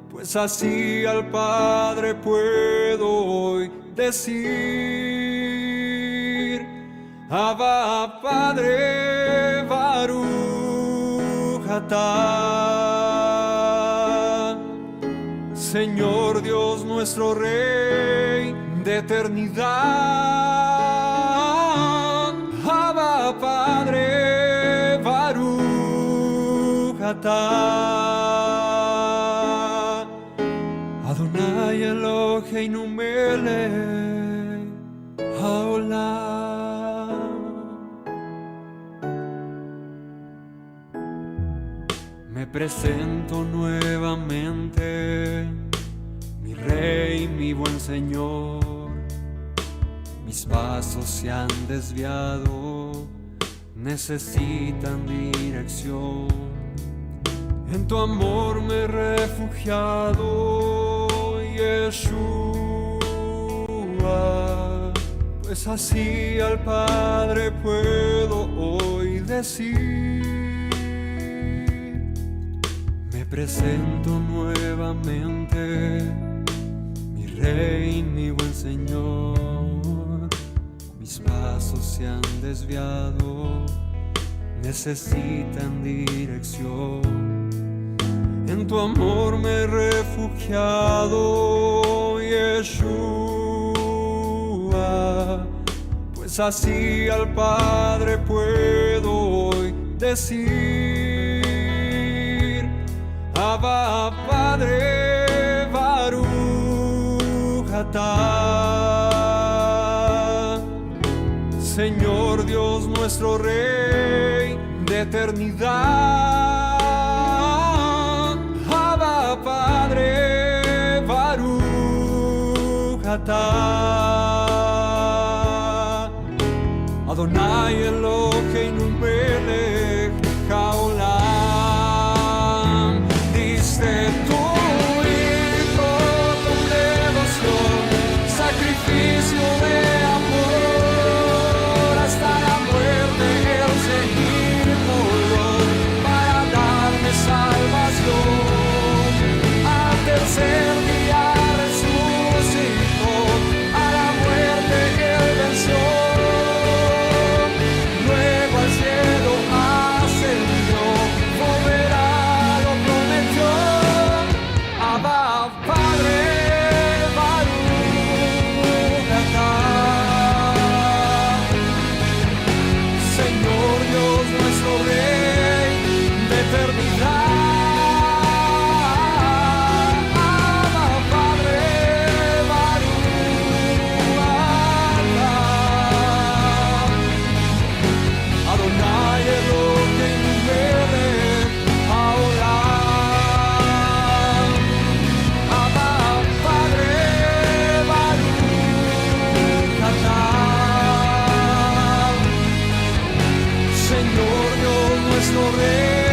pues así al Padre puedo hoy decir. Abba, Padre, Baruch atah, Señor Dios nuestro Rey de eternidad. Abba, Padre, Baruch atah, Adonai Eloheinu melech haolam. Me presento nuevamente, mi Rey, mi buen Señor. Mis pasos se han desviado, necesitan dirección. En tu amor me he refugiado, Yeshua, pues así al Padre puedo hoy decir. Me presento nuevamente, mi Rey, mi buen Señor, mis pasos se han desviado, necesitan dirección. En tu amor me he refugiado, Yeshua, pues así al Padre puedo hoy decir: Abba, Padre, Baruch atah. Señor Dios nuestro Rey de eternidad, Abba, Padre, Baruch atah. Adonai Eloheinu melech haolam. Diste tu hijo con devoción, sacrificio de amor, hasta la muerte el seguirlo para darme salvación. Al tercer día resucitó, a la muerte él venció. Luego al cielo ascendió, volverá, lo prometió. Abba, Padre, Baruch atah. Señor Dios nuestro Rey de eternidad, Abba, Padre, Baruch atah. Adonai Eloheinu melech haolam. Abba, Padre, Baruch atah. Señor Dios nuestro Rey